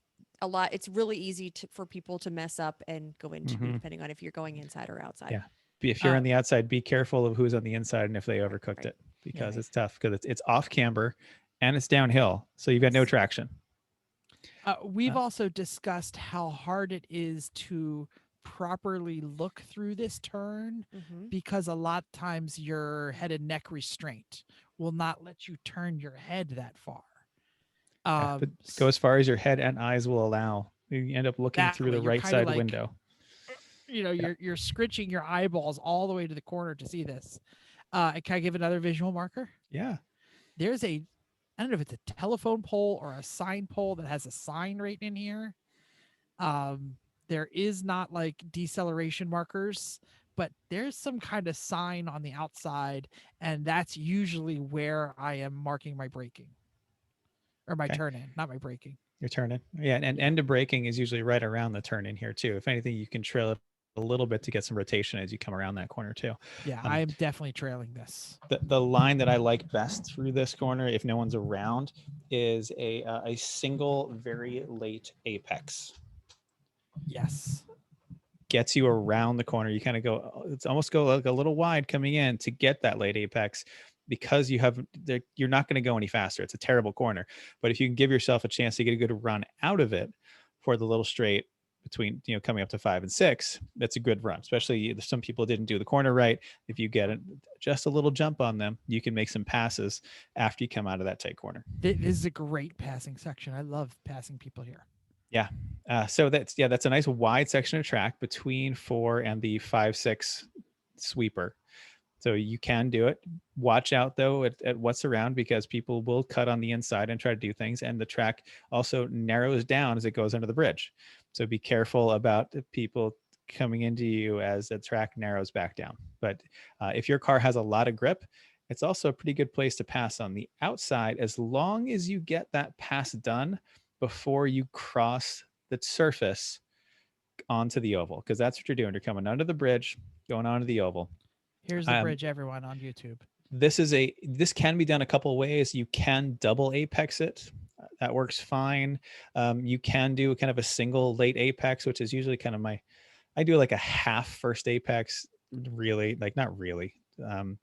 really easy for people to mess up and go into, Mhm. depending on if you're going inside or outside. Yeah. If you're on the outside, be careful of who's on the inside and if they overcooked Right. it, because Yeah. it's tough, because it's off camber and it's downhill. So you've got no traction. We've also discussed how hard it is to properly look through this turn, Mhm. because a lot of times your head and neck restraint will not let you turn your head that far. Yeah, but go as far as your head and eyes will allow. You end up looking through the Exactly. You're right kinda side like- window. You're scritching your eyeballs all the way to the corner to see this. Can I give another visual marker? Yeah. There's I don't know if it's a telephone pole or a sign pole that has a sign right in here. There is not like deceleration markers, but there's some kind of sign on the outside, and that's usually where I am marking my braking or my Okay. turn in, not my braking. You're turning. Yeah. And end of braking is usually right around the turn in here too. If anything, you can trail it a little bit to get some rotation as you come around that corner too. Yeah, I'm definitely trailing this. The line that I like best through this corner, if no one's around, is a single very late apex. Yes. Gets you around the corner. You kind of go, it's almost go like a little wide coming in to get that late apex, because you're not going to go any faster. It's a terrible corner. But if you can give yourself a chance to get a good run out of it for the little straight between, coming up to 5 and 6, that's a good run. Especially some people didn't do the corner right. If you get just a little jump on them, you can make some passes after you come out of that tight corner. This is a great passing section. I love passing people here. Yeah. So that's a nice wide section of track between 4 and the 5-6 sweeper. So you can do it. Watch out though at what's around, because people will cut on the inside and try to do things. And the track also narrows down as it goes under the bridge. So be careful about people coming into you as the track narrows back down. But if your car has a lot of grip, it's also a pretty good place to pass on the outside, as long as you get that pass done before you cross the surface onto the oval, because that's what you're doing. You're coming under the bridge, going onto the oval. Here's the bridge, everyone on YouTube. This can be done a couple of ways. You can double apex it. That works fine. You can do kind of a single late apex, which is usually kind of I do like a half first apex, really, like not really. And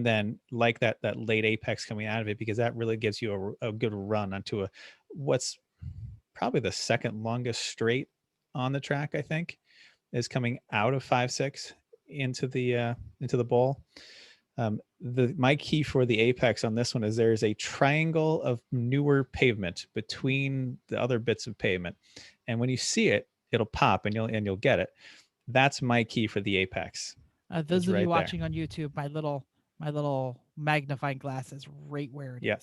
then like that late apex coming out of it, because that really gives you a good run onto what's probably the second longest straight on the track, I think, is coming out of 5-6 into the bowl. My key for the apex on this one is there is a triangle of newer pavement between the other bits of pavement, and when you see it, it'll pop and you'll get it. That's my key for the apex. Those It's of right you there. watching on YouTube, my little magnifying glass is right where it is. Yep.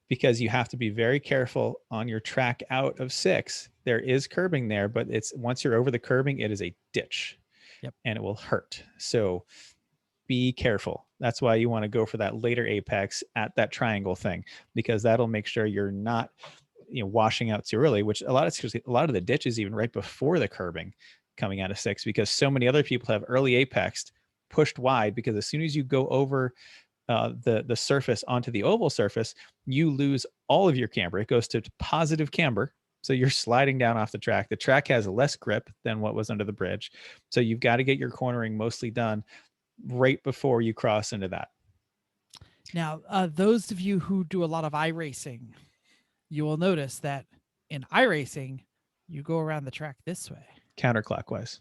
Because you have to be very careful on your track out of 6. There is curbing there, but it's once you're over the curbing, it is a ditch. Yep. And it will hurt. So be careful. That's why you want to go for that later apex at that triangle thing, because that'll make sure you're not, washing out too early, which a lot of the ditches even right before the curbing coming out of 6, because so many other people have early apexed, pushed wide, because as soon as you go over the surface onto the oval surface, you lose all of your camber. It goes to positive camber. So you're sliding down off the track. The track has less grip than what was under the bridge. So you've got to get your cornering mostly done right before you cross into that. Now, those of you who do a lot of iRacing, you will notice that in iRacing, you go around the track this way. Counterclockwise.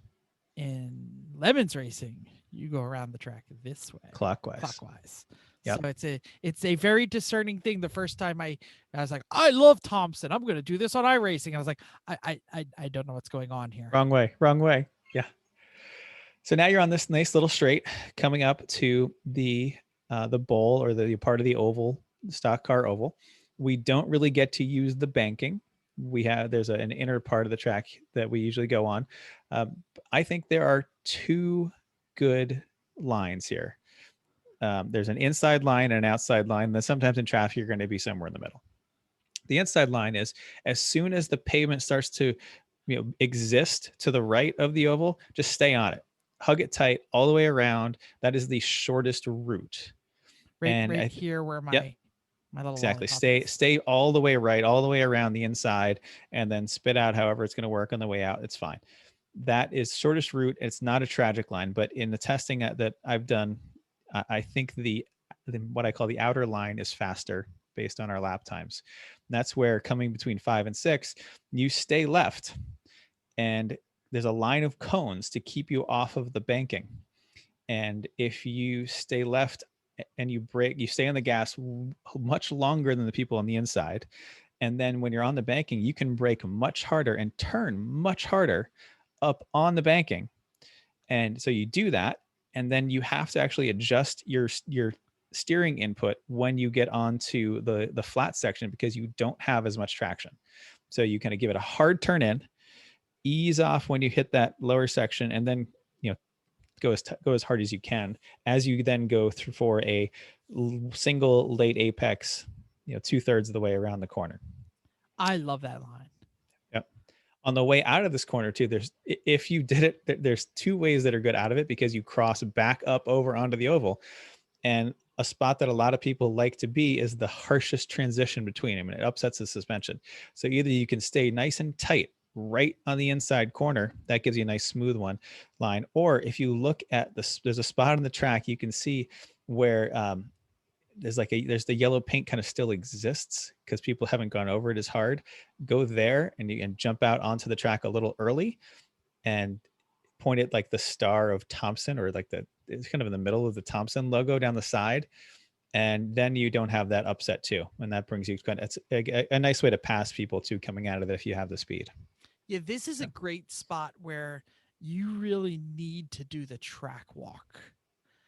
In Lemons Racing, you go around the track this way. Clockwise. Yep. So it's a very discerning thing. The first time I was like, I love Thompson. I'm going to do this on iRacing. I was like, I don't know what's going on here. Wrong way. Yeah. So now you're on this nice little straight coming up to the bowl, or the part of the oval, stock car oval. We don't really get to use the banking. There's an inner part of the track that we usually go on. I think there are 2 good lines here. There's an inside line and an outside line. Then sometimes in traffic, you're going to be somewhere in the middle. The inside line is as soon as the pavement starts to exist to the right of the oval, just stay on it. Hug it tight all the way around. That is the shortest route. Right here where my little exactly lollipop stay all the way right, all the way around the inside, and then spit out however it's going to work on the way out. It's fine. That is shortest route. It's not a tragic line, but in the testing that I've done, I think what I call the outer line is faster based on our lap times. And that's where coming between 5 and 6, you stay left, and there's a line of cones to keep you off of the banking. And if you stay left and you stay on the gas much longer than the people on the inside. And then when you're on the banking, you can brake much harder and turn much harder up on the banking. And so you do that, and then you have to actually adjust your steering input when you get onto the flat section, because you don't have as much traction. So you kind of give it a hard turn in, ease off when you hit that lower section, and then go as hard as you can as you then go through for a single late apex, 2/3 of the way around the corner. I love that line. Yep. On the way out of this corner too, if you did it, there's 2 ways that are good out of it, because you cross back up over onto the oval, and a spot that a lot of people like to be is the harshest transition between them, and it upsets the suspension. So either you can stay nice and tight right on the inside corner, that gives you a nice smooth line, or if you look at there's a spot on the track, you can see where there's the yellow paint kind of still exists because people haven't gone over it as hard. Go there and you can jump out onto the track a little early and point it like the star of Thompson, or it's kind of in the middle of the Thompson logo down the side. And then you don't have that upset too. And that brings you it's a nice way to pass people too coming out of it if you have the speed. Yeah, this is a great spot where you really need to do the track walk.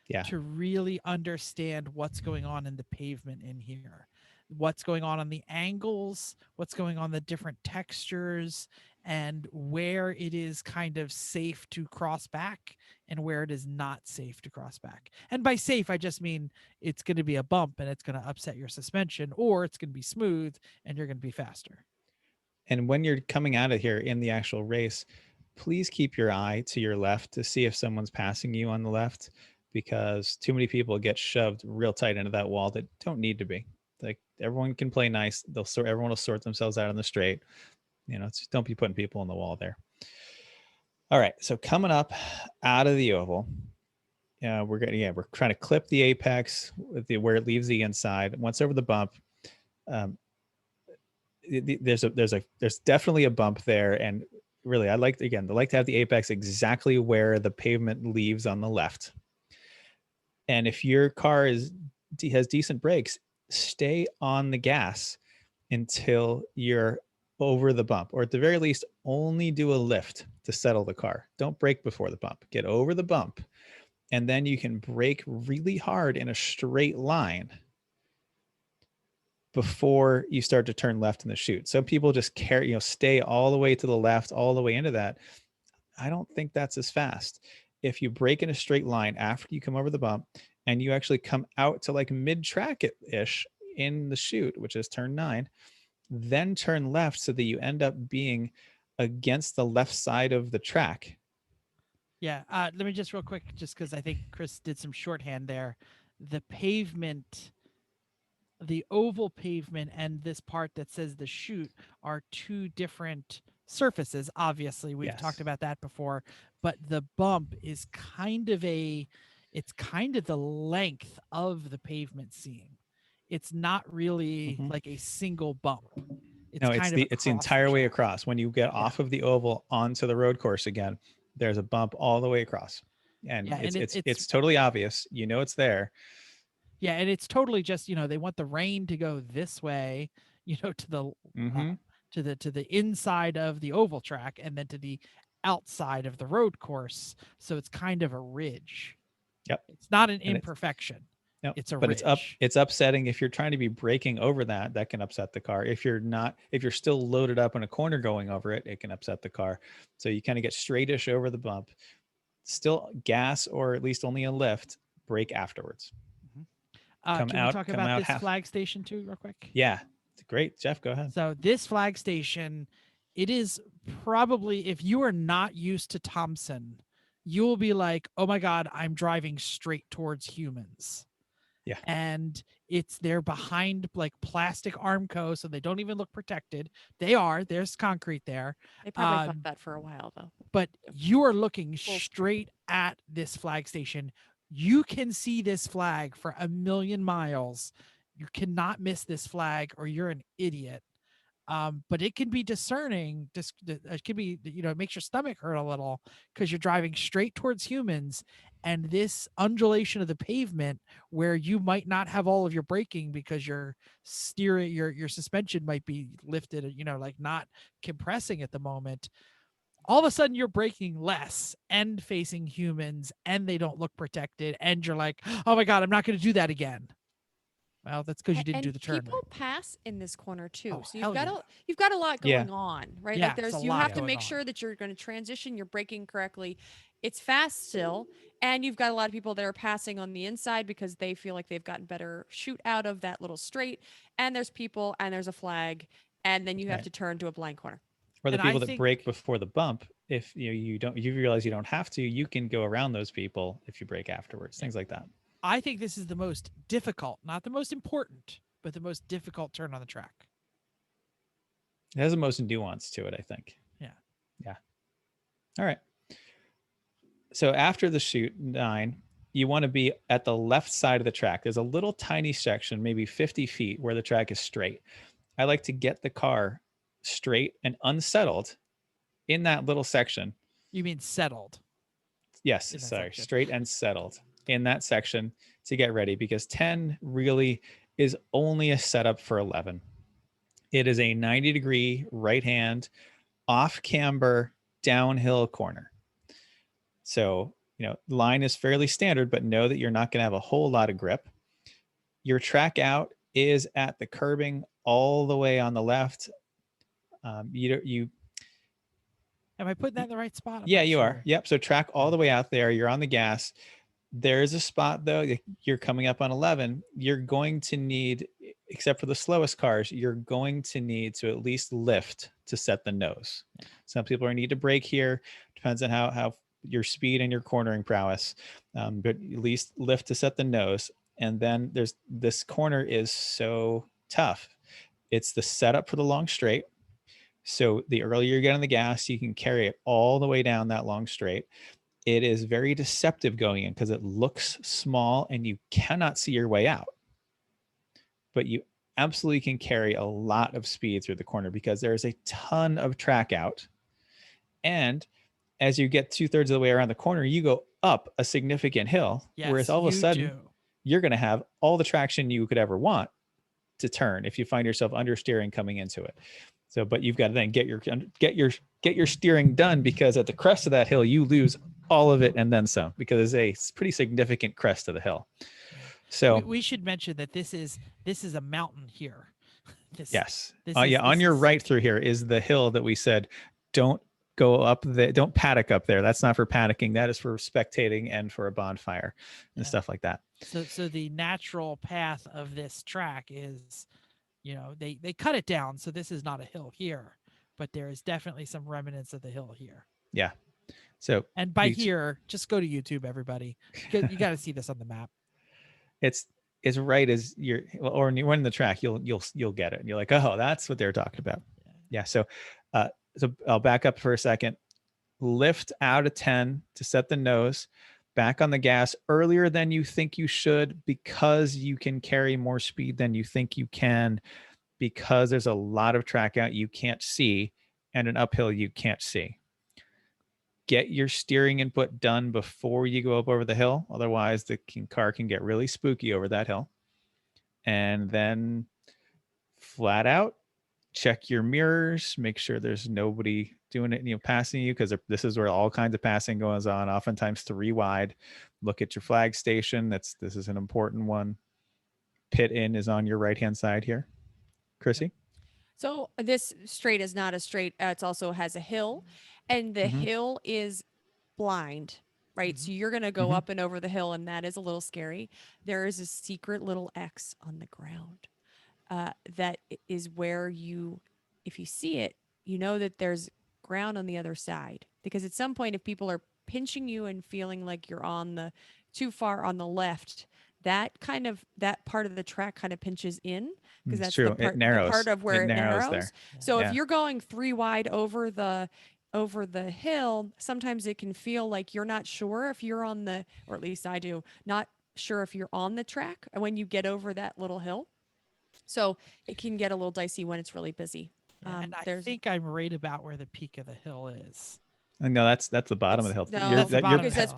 Yeah. To really understand what's going on in the pavement in here, what's going on the angles, what's going on the different textures, and where it is kind of safe to cross back and where it is not safe to cross back. And by safe, I just mean it's going to be a bump and it's going to upset your suspension, or it's going to be smooth and you're going to be faster. And when you're coming out of here in the actual race, please keep your eye to your left to see if someone's passing you on the left, because too many people get shoved real tight into that wall that don't need to be. Like, everyone can play nice. Everyone will sort themselves out on the straight. Just don't be putting people on the wall there. All right. So coming up out of the oval, we're trying to clip the apex where it leaves the inside. Once over the bump, there's definitely a bump there, and really I like to have the apex exactly where the pavement leaves on the left. And if your car has decent brakes, stay on the gas until you're over the bump, or at the very least, only do a lift to settle the car. Don't brake before the bump. Get over the bump, and then you can brake really hard in a straight line before you start to turn left in the chute. Some people just stay all the way to the left, all the way into that. I don't think that's as fast. If you brake in a straight line after you come over the bump and you actually come out to like mid-track-ish in the chute, which is turn 9, then turn left so that you end up being against the left side of the track. Yeah. Let me just real quick, just because I think Chris did some shorthand there. The pavement, the oval pavement, and this part that says the chute are two different surfaces. Obviously, we've talked about that before, but the bump is it's kind of the length of the pavement seam. It's not really like a single bump. It's the entire way across. When you get off of the oval onto the road course again, there's a bump all the way across, and it's totally obvious. You know it's there. Yeah, and it's totally just, they want the rain to go this way, to the to the inside of the oval track, and then to the outside of the road course. So it's kind of a ridge. Yep. It's not an imperfection. It's a ridge. It's upsetting if you're trying to be braking over that can upset the car. If you're still loaded up in a corner going over it, it can upset the car. So you kind of get straightish over the bump, still gas, or at least only a lift, brake afterwards. Can we talk about this flag station too real quick? Yeah, it's great. Jeff, go ahead. So this flag station, it is probably, if you are not used to Thompson, you will be like, oh my God, I'm driving straight towards humans. Yeah. And they're behind like plastic Armco, so they don't even look protected. There's concrete there. They probably thought that for a while though. But you are looking straight at this flag station. You can see this flag for 1,000,000 miles. You cannot miss this flag, or you're an idiot. But it can be discerning. It can be, it makes your stomach hurt a little because you're driving straight towards humans, and this undulation of the pavement where you might not have all of your braking because your suspension might be lifted, like not compressing at the moment. All of a sudden you're braking less and facing humans, and they don't look protected, and you're like, oh my God, I'm not going to do that again. Well, that's because you didn't do the turn. People pass in this corner too, Oh, so you've got a lot going on, right? Yeah, like you have to make sure that you're going to transition, you're braking correctly. It's fast still, and you've got a lot of people that are passing on the inside because they feel like they've gotten better shoot out of that little straight. And there's people, and there's a flag, and then you have to turn to a blind corner. Or the people that brake before the bump, if you realize you don't have to, you can go around those people if you brake afterwards. Things like that. I think this is the most difficult, not the most important, but the most difficult turn on the track. It has the most nuance to it, I think. Yeah. All right. So after the chute 9, you want to be at the left side of the track. There's a little tiny section, maybe 50 feet, where the track is straight. I like to get the car straight and unsettled in that little section. You mean settled? Yes, sorry, straight and settled in that section to get ready, because 10 really is only a setup for 11. It is a 90-degree right hand off camber downhill corner. So, line is fairly standard, but know that you're not going to have a whole lot of grip. Your track out is at the curbing all the way on the left. Am I putting that in the right spot? Yeah, you are. Yep. So track all the way out there. You're on the gas. There's a spot though, you're coming up on 11. You're going to need, except for the slowest cars, you're going to need to at least lift to set the nose. Some people are need to brake here. Depends on how your speed and your cornering prowess, but at least lift to set the nose. And then this corner is so tough. It's the setup for the long straight. So the earlier you get on the gas, you can carry it all the way down that long straight. It is very deceptive going in because it looks small and you cannot see your way out. But you absolutely can carry a lot of speed through the corner because there's a ton of track out. And as you get 2/3 of the way around the corner, you go up a significant hill, whereas Yes, all of a you sudden do. you're going to have all the traction you could ever want to turn if you find yourself understeering coming into it. So, but you've got to then get your steering done, because at the crest of that hill you lose all of it and then some, because it's a pretty significant crest of the hill. So We should mention that this is a mountain here. yes, This on your is, right through here is the hill that we said don't go up there, don't paddock up there. That's not for paddocking. That is for spectating and for a bonfire and stuff like that. So the natural path of this track is, they cut it down, so this is not a hill here, but there is definitely some remnants of the hill here. Yeah. So And by here, just go to YouTube, everybody. You got to see this on the map. It's right as or when you're in the track, you'll get it. And you're like, oh, that's what they're talking about. Yeah. So I'll back up for a second. Lift out of 10 to set the nose, back on the gas earlier than you think you should, because you can carry more speed than you think you can, because there's a lot of track out you can't see and an uphill you can't see. Get your steering input done before you go up over the hill. Otherwise, the car can get really spooky over that hill. And then flat out, check your mirrors, make sure there's nobody doing it, passing you, because this is where all kinds of passing goes on, oftentimes 3 wide. Look at your flag station. This is an important one. Pit in is on your right-hand side here. Chrissy? So this straight is not a straight. It also has a hill, and the hill is blind, right? So you're going to go up and over the hill, and that is a little scary. There is a secret little X on the ground that is where if you see it, you know that there's ground on the other side. Because at some point, if people are pinching you and feeling like you're on too far on the left, that part of the track kind of pinches in, because that's true. the part, It narrows. the part of where it narrows. There. So if you're going 3 wide over the hill, sometimes it can feel like you're not sure if you're on or at least I do, not sure if you're on the track when you get over that little hill. So it can get a little dicey when it's really busy. And I think I'm right about where the peak of the hill is. No, that's the bottom of the hill. No,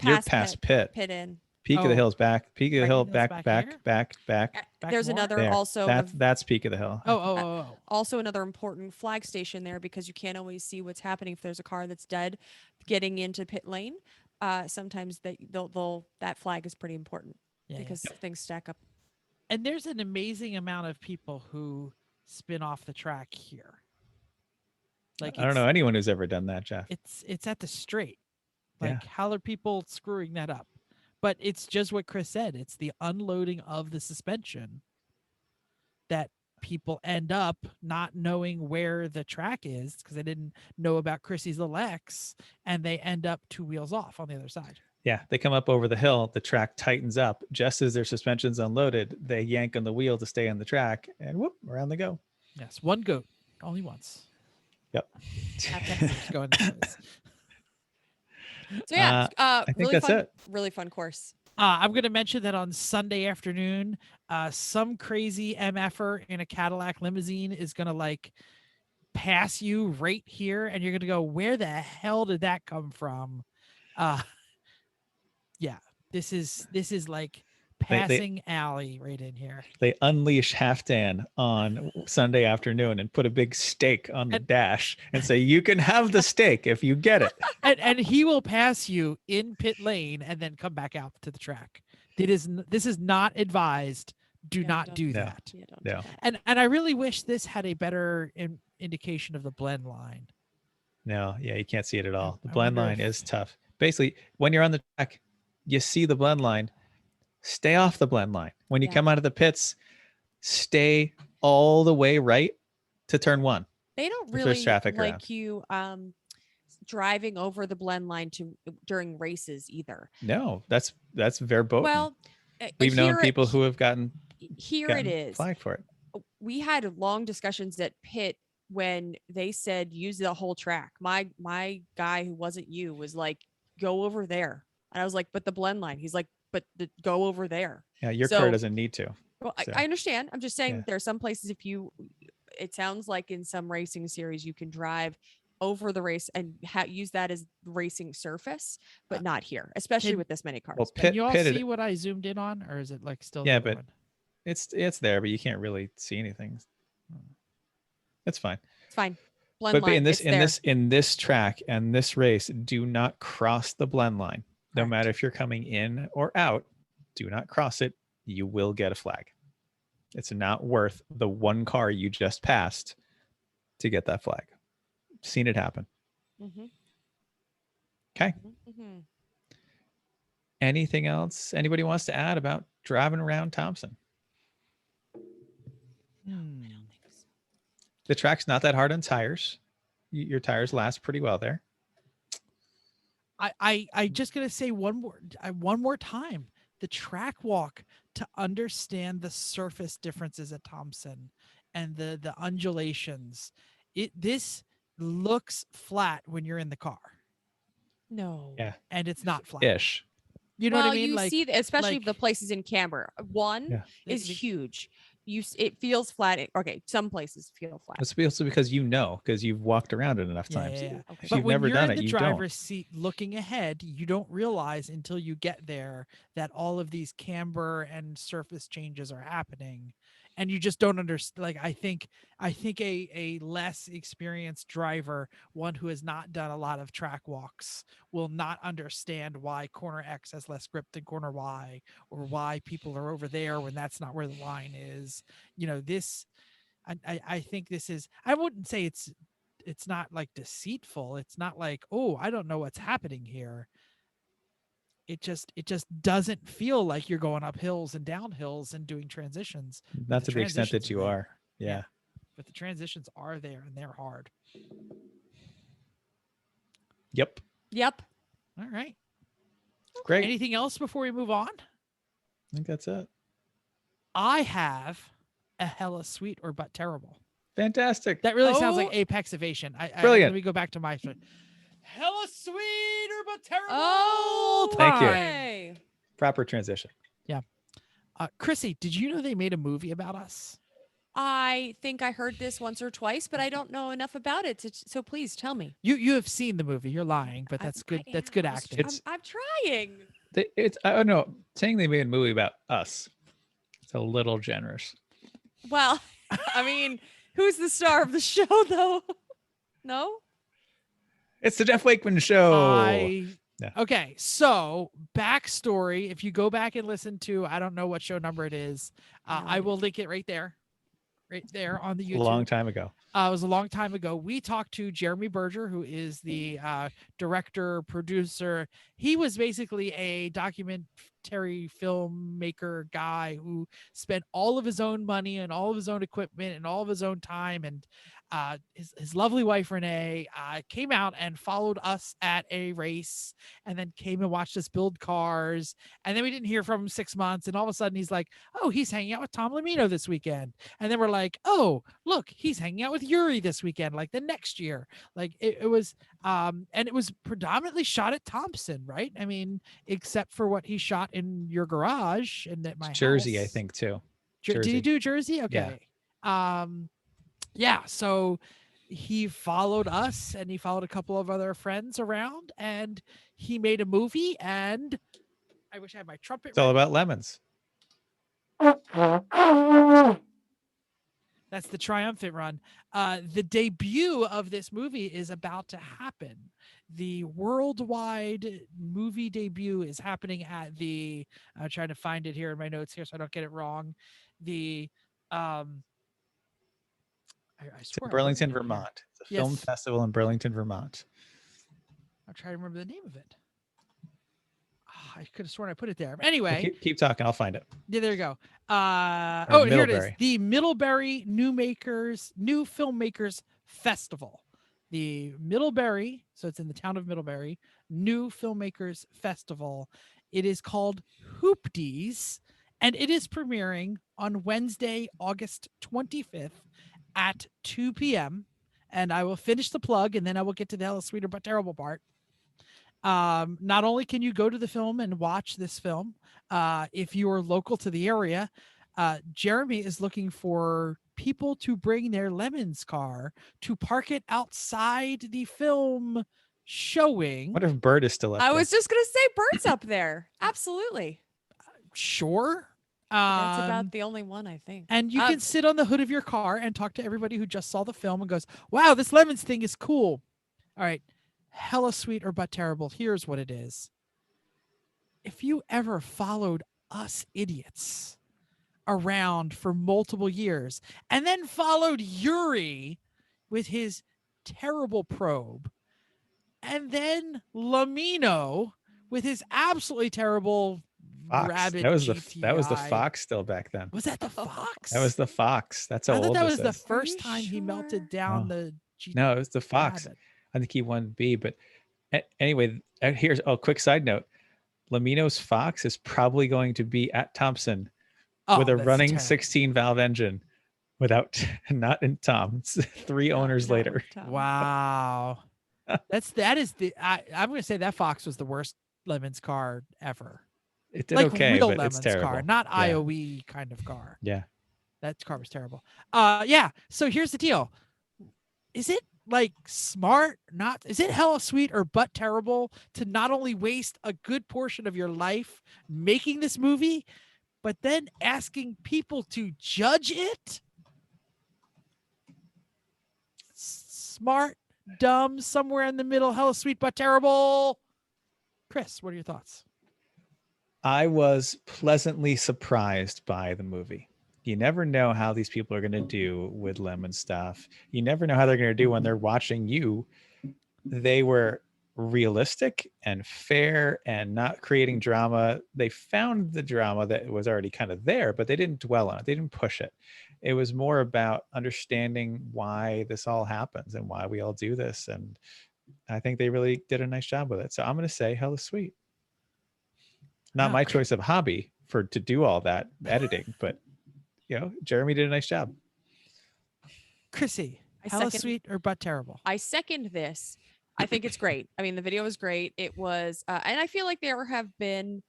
You're past pit. Pit in. Peak of the hill is back. Peak of the hill, back. There's more? another There. also. That's peak of the hill. Also another important flag station there, because you can't always see what's happening if there's a car that's dead getting into pit lane. Sometimes that flag is pretty important because things stack up. And there's an amazing amount of people who spin off the track here. Like, I don't know anyone who's ever done that, Jeff. It's at the straight. Like, how are people screwing that up? But it's just what Chris said. It's the unloading of the suspension that people end up not knowing where the track is, because they didn't know about Chrissy's little X, and they end up 2 wheels off on the other side. Yeah, they come up over the hill, the track tightens up. Just as their suspension's unloaded, they yank on the wheel to stay on the track, and whoop, around they go. Yes, one goat, only once. Yep. Going So yeah, I think that's it. Really fun course. I'm going to mention that on Sunday afternoon, some crazy MFer in a Cadillac limousine is going to pass you right here, and you're going to go, where the hell did that come from? Yeah, this is like passing alley right in here. They unleash Halfdan on Sunday afternoon and put a big steak on the dash and say, you can have the steak if you get it. And he will pass you in pit lane and then come back out to the track. This is not advised. Do not do that. Yeah, don't No. do that. And I really wish this had a better indication of the blend line. No, yeah, you can't see it at all. The I blend wonder line if- is tough. Basically, when you're on the track, you see the blend line. Stay off the blend line. When you come out of the pits, stay all the way right to turn 1. They don't if there's really traffic like around. you driving over the blend line during races either. No, that's verboten. Well, we've known people who have gotten it is flagged for it. We had long discussions at pit when they said use the whole track. My guy who wasn't you was like, go over there, and I was like, but the blend line. He's like, but go over there. Yeah, your car doesn't need to. Well, so. I understand. I'm just saying there are some places it sounds like in some racing series you can drive over the race and use that as racing surface, but not here, especially can- with this many cars. Well, Can you all pitted. see what I zoomed in on, or is it like still Yeah, the other but one? it's there, but you can't really see anything. It's fine. It's fine. Blend But line, in this it's there. in this track and this race, do not cross the blend line. No Correct. matter if you're coming in or out, do not cross it. You will get a flag. It's not worth the one car you just passed to get that flag. Seen it happen. Mm-hmm. Okay. Mm-hmm. Anything else anybody wants to add about driving around Thompson? The track's not that hard on tires. Your tires last pretty well there. I just gonna say one more time. The track walk to understand the surface differences at Thompson and the undulations. This looks flat when you're in the car, No. Yeah. and it's not flat. Ish. You know well, what I mean? you Like, see, especially like- the places in Canberra. One Yeah. is The- huge. It feels flat. Okay, some places feel flat. It's also because because you've walked around it enough Yeah, times. yeah, yeah. Okay. If But you've when never you're done in it, the you driver's seat looking ahead, you don't realize until you get there that all of these camber and surface changes are happening, and you just don't understand. Like, I think a less experienced driver, one who has not done a lot of track walks, will not understand why corner X has less grip than corner Y, or why people are over there when that's not where the line is. You know, this. I think this is. I wouldn't say it's not like deceitful. It's not like, oh, I don't know what's happening here. It just doesn't feel like you're going up hills and down hills and doing transitions. not the to the extent that transitions you are there. are. Yeah. But the transitions are there and they're hard. Yep. Yep. All right. Great. Anything else before we move on? I think that's it. I have a hella sweet or but terrible. Fantastic. That really sounds like Oh. Apex Evasion. Brilliant. Let me go back to my hella sweet or but terrible. Oh, Thank you. okay. Proper transition. Chrissy, did you know they made a movie about us? I think I heard this once or twice, but I don't know enough about it. So please tell me. You have seen the movie. You're lying, but that's good. I That's good am. acting. I'm trying. It's I don't know. Saying they made a movie about us. It's a little generous. Well, I mean, who's the star of the show, though? No? It's the Jeff Wakeman show. Yeah. Okay, so backstory. If you go back and listen to, I don't know what show number it is. No I idea. will link it right there on the A YouTube. long time ago. It was a long time ago. We talked to Jeremy Berger, who is the director, producer. He was basically a documentary filmmaker guy who spent all of his own money and all of his own equipment and all of his own time. And his lovely wife, Renee, came out and followed us at a race and then came and watched us build cars. And then we didn't hear from him 6 months. And all of a sudden he's like, oh, he's hanging out with Tom Lamino this weekend. And then we're like, oh, look, he's hanging out with Yuri this weekend, like the next year. Like it was, and it was predominantly shot at Thompson, right? I mean, except for what he shot in your garage and at my Jersey, house. I think too. Did he Jersey. do Jersey? Okay. Yeah. So he followed us and he followed a couple of other friends around and he made a movie. And I wish I had my trumpet. It's all ready. about lemons. That's the triumphant run. The debut of this movie is about to happen. The worldwide movie debut is happening at the, I'm trying to find it here in my notes here so I don't get it wrong. The, I It's swear in I wrote it Burlington, in here. Vermont. It's a film Yes. festival in Burlington, Vermont. I'll try to remember the name of it. I could have sworn I put it there. Anyway, Keep talking. I'll find it. yeah, there you go. Or Here it is. Middlebury. The Middlebury New Filmmakers Festival. The Middlebury, so it's in the town of Middlebury, New Filmmakers Festival. It is called Hoopties, and it is premiering on Wednesday, August 25th at 2 p.m. And I will finish the plug, and then I will get to the hella sweeter but terrible part. Not only can you go to the film and watch this film, if you are local to the area, Jeremy is looking for people to bring their Lemons car to park it outside the film showing. What if Bird is still up I there? was just gonna say Bird's up there. Absolutely. Sure. That's about the only one, I think. And you can sit on the hood of your car and talk to everybody who just saw the film and goes, wow, this Lemons thing is cool. All right. Hella sweet or but terrible. Here's what it is. If you ever followed us idiots around for multiple years and then followed Yuri with his terrible probe, and then Lamino with his absolutely terrible Fox. rabbit That was the GTI. Fox still back then. Was that the Fox? That was the Fox. That's how I thought old that this was the is. first time he melted down No. the GTI. No, it was the Fox. Rabbit. I think he won B. But anyway, here's a quick side note. Lamino's Fox is probably going to be at Thompson with a that's running terrible. 16 valve engine without not in Tom. It's 3 owners later. Wow. I'm gonna say that Fox was the worst Lemons car ever. It did Like okay, real but Lemons it's terrible. car, not Yeah. IOE kind of car. Yeah. That car was terrible. Yeah. So here's the deal. Is it like smart? Is it hella sweet or but terrible to not only waste a good portion of your life making this movie, but then asking people to judge it? Smart, dumb, somewhere in the middle, hella sweet but terrible. Chris, what are your thoughts? I was pleasantly surprised by the movie. You never know how these people are going to do with lemon stuff. You never know how they're going to do when they're watching you. They were realistic and fair and not creating drama. They found the drama that was already kind of there, but they didn't dwell on it. They didn't push it. It was more about understanding why this all happens and why we all do this. And I think they really did a nice job with it. So I'm going to say hella sweet. Not my choice of hobby to do all that editing, but Jeremy did a nice job. Chrissy, hella sweet or but terrible? I second this. I think it's great. I mean, the video was great. It was, and I feel like there have been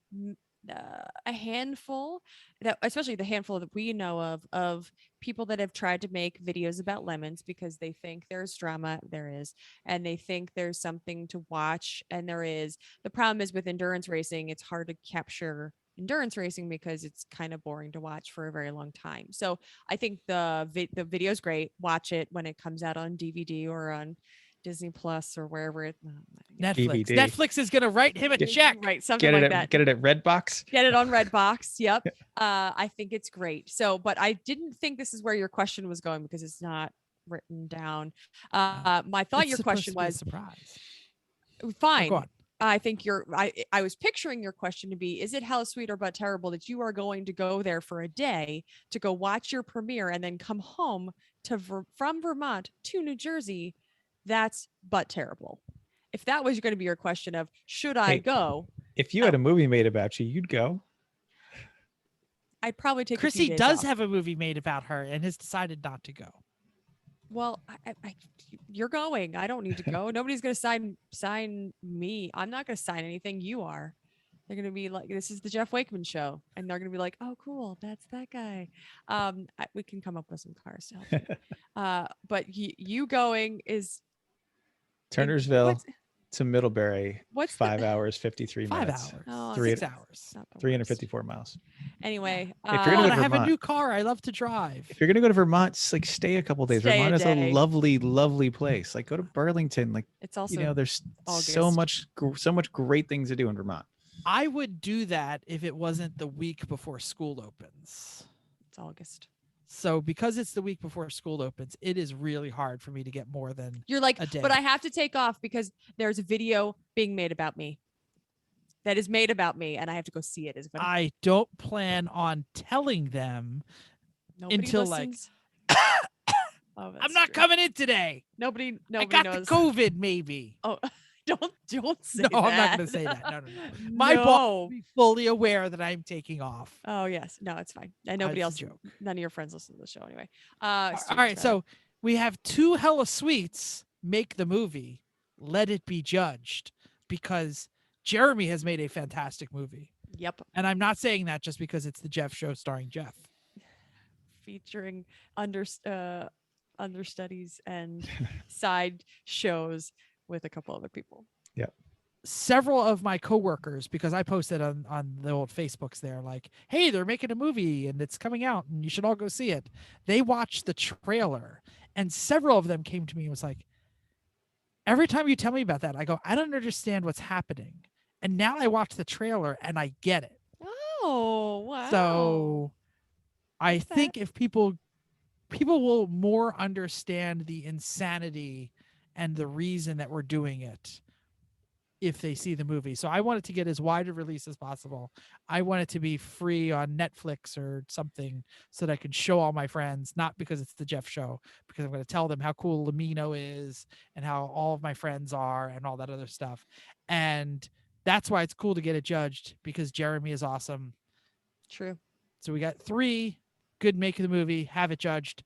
a handful, especially the handful that we know of people that have tried to make videos about lemons because they think there's drama, and they think there's something to watch, and there is. The problem is with endurance racing, it's hard to capture endurance racing because it's kind of boring to watch for a very long time. So I think the video is great. Watch it when it comes out on DVD or on Disney Plus or wherever it Netflix. DVD. Netflix is gonna write him a check. Right, something like that. Get it at Redbox. Get it on Redbox. Yep. I think it's great. So, but I didn't think this is where your question was going because it's not written down. My thought your question was surprise. Fine. Go on. I think I was picturing your question to be, is it hella sweet or but terrible that you are going to go there for a day to go watch your premiere and then come home from Vermont to New Jersey? That's but terrible. If that was going to be your question of should I go? If you had a movie made about you, you'd go. I'd probably take. Chrissy does have a movie made about her and has decided not to go. Well, you're going. I don't need to go. Nobody's going to sign me. I'm not going to sign anything. You are. They're going to be like, this is the Jeff Wakeman show. And they're going to be like, oh, cool. That's that guy. We can come up with some cars to help you. But you going is Turnersville to Middlebury. What's 5 hours, 53 minutes. 5 hours. Oh, 6 hours. 354 miles. Anyway, if you're gonna I have a new car. I love to drive. If you're gonna go to Vermont, just like stay a couple days. Vermont is a lovely, lovely place. Like go to Burlington. Like it's also there's August. so much great things to do in Vermont. I would do that if it wasn't the week before school opens. It's August. So because it's the week before school opens, it is really hard for me to get more than you're like, a day. But I have to take off because there's a video being made about me. That is made about me, and I have to go see it. I don't plan on telling them until listens. I'm not coming in today. Nobody I got knows. the COVID, maybe. Oh, don't say that. No, I'm not going to say that. No. My boss will be fully aware that I'm taking off. Oh yes, no, it's fine. And nobody else. None of your friends listen to the show anyway. All right, so we have two hella sweets make the movie. Let it be judged because Jeremy has made a fantastic movie. Yep. And I'm not saying that just because it's the Jeff show starring Jeff. featuring understudies and side shows with a couple other people. Yep. Several of my coworkers, because I posted on the old Facebooks there, like, hey, they're making a movie and it's coming out and you should all go see it. They watched the trailer and several of them came to me and was like, every time you tell me about that, I go, I don't understand what's happening. And now I watch the trailer and I get it. Oh, wow. So I What's that? think if people will more understand the insanity and the reason that we're doing it if they see the movie. So I want it to get as wide a release as possible. I want it to be free on Netflix or something so that I can show all my friends, not because it's the Jeff show, because I'm going to tell them how cool Lamino is and how all of my friends are and all that other stuff. And that's why it's cool to get it judged, because Jeremy is awesome. True. So we got 3 good make of the movie, have it judged.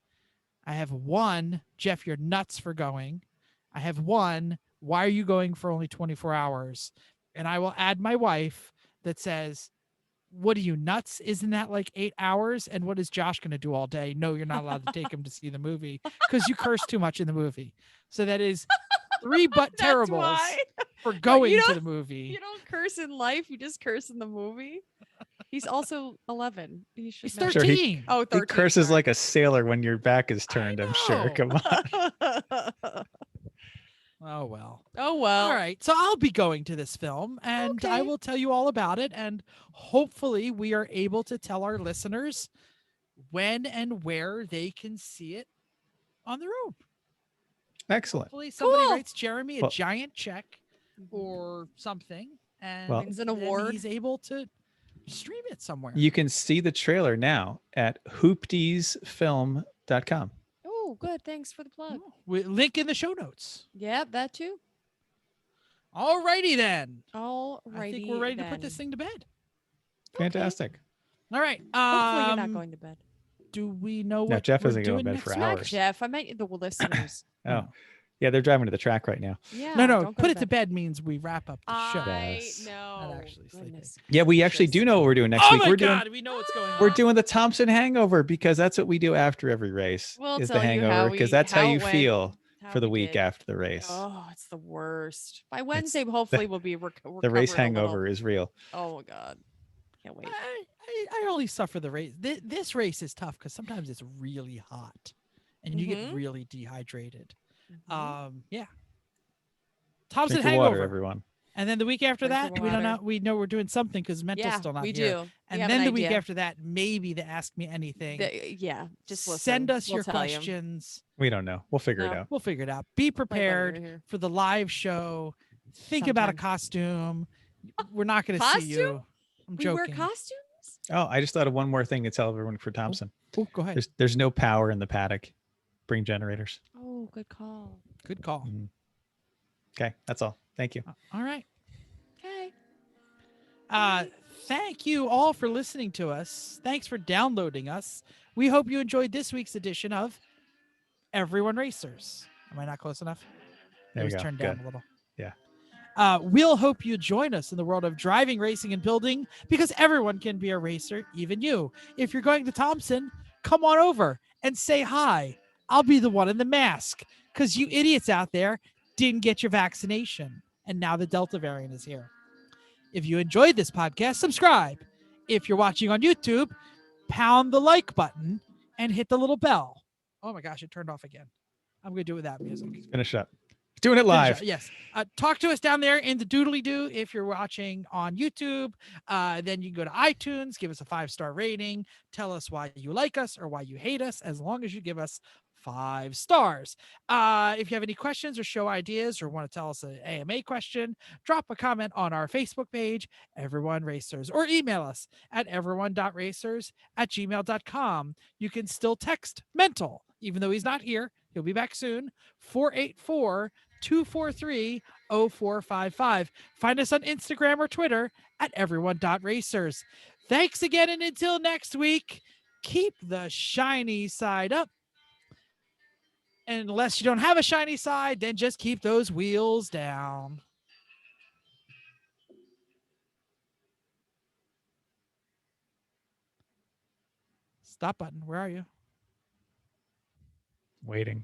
I have 1, Jeff, you're nuts for going. I have 1, why are you going for only 24 hours? And I will add my wife that says, what are you, nuts? Isn't that like 8 hours? And what is Josh going to do all day? No, you're not allowed to take him to see the movie because you curse too much in the movie. So that is 3 but That's terribles why. for going you to don't- the movie. You don't curse in life, you just curse in the movie. He's also 11. He should He's know. 13. Sure, he- Oh, 13. He curses sorry. like a sailor when your back is turned, I'm sure. know. Come on. Oh, well. Oh, well. All right. So I'll be going to this film and I Okay. will tell you all about it. And hopefully we are able to tell our listeners when and where they can see it on their own. Excellent. Hopefully somebody Cool. writes Jeremy a Well- giant check or something and Well- Wins an then award. he's able to stream it somewhere. You can see the trailer now at hooptiesfilm.com. Oh, good. Thanks for the plug. Link in the show notes. Yep, that too. All righty then. All I think we're ready to put this thing to bed. Fantastic. All right. Hopefully you're not going to bed. Do we know No, what Jeff we're isn't going to doing bed for next hours. week? Jeff, I meant the listeners. Oh, yeah, they're driving to the track right now. Yeah. No, don't go put it to bed means we wrap up the show. I Yes. know. Not actually sleeping. Goodness. Yeah, we actually do know what we're doing next Oh week. my We're God, doing we know what's going on. we're doing the Thompson hangover because that's what we do after every race. We'll is tell the you how hangover because that's how how you it went, feel how for the we week did. after the race. Oh, it's the worst. By Wednesday, hopefully we'll be The race hangover is real. Oh, God. Can't wait. I only suffer the race. This race is tough because sometimes it's really hot and you get Mhm. really dehydrated. Mhm. Yeah. Thompson Drink your water, hangover. everyone. And then the week after Drink that, your we don't know. water. We know we're doing something because Mental's Yeah, still not we here. do. We And have then an the week idea. after that, maybe the Ask Me Anything. Yeah, just listen. Send us We'll your tell you. questions. We don't know. We'll figure it No. out. We'll figure it out. Be Like when we were prepared here. for the live show. Think about a Sometime. costume. We're not going to see you. I'm We joking. wear costumes? Oh, I just thought of one more thing to tell everyone for Thompson. Oh, go ahead. There's no power in the paddock. Bring generators. Oh, good call. Good call. Mhm. Okay, that's all. Thank you. All right. Okay. Thank you all for listening to us. Thanks for downloading us. We hope you enjoyed this week's edition of Everyone Racers. Am I not close enough? There It you was go. turned Good. down a little. Yeah. We'll hope you join us in the world of driving, racing, and building because everyone can be a racer, even you. If you're going to Thompson, come on over and say hi. I'll be the one in the mask because you idiots out there didn't get your vaccination. And now the Delta variant is here. If you enjoyed this podcast, subscribe. If you're watching on YouTube, pound the like button and hit the little bell. Oh my gosh, it turned off again. I'm going to do it without music. Finish up. Doing it Finish live. up, yes. Talk to us down there in the doodly doo if you're watching on YouTube. Then you can go to iTunes, give us a 5-star rating, tell us why you like us or why you hate us, as long as you give us 5 stars. If you have any questions or show ideas or want to tell us an AMA question, drop a comment on our Facebook page, Everyone Racers, or email us at everyone.racers@gmail.com. You can still text Mental, even though he's not here. He'll be back soon. 484-243-0455. Find us on Instagram or Twitter at everyone.racers. Thanks again, and until next week, keep the shiny side up. And unless you don't have a shiny side, then just keep those wheels down. Stop button. Where are you? Waiting.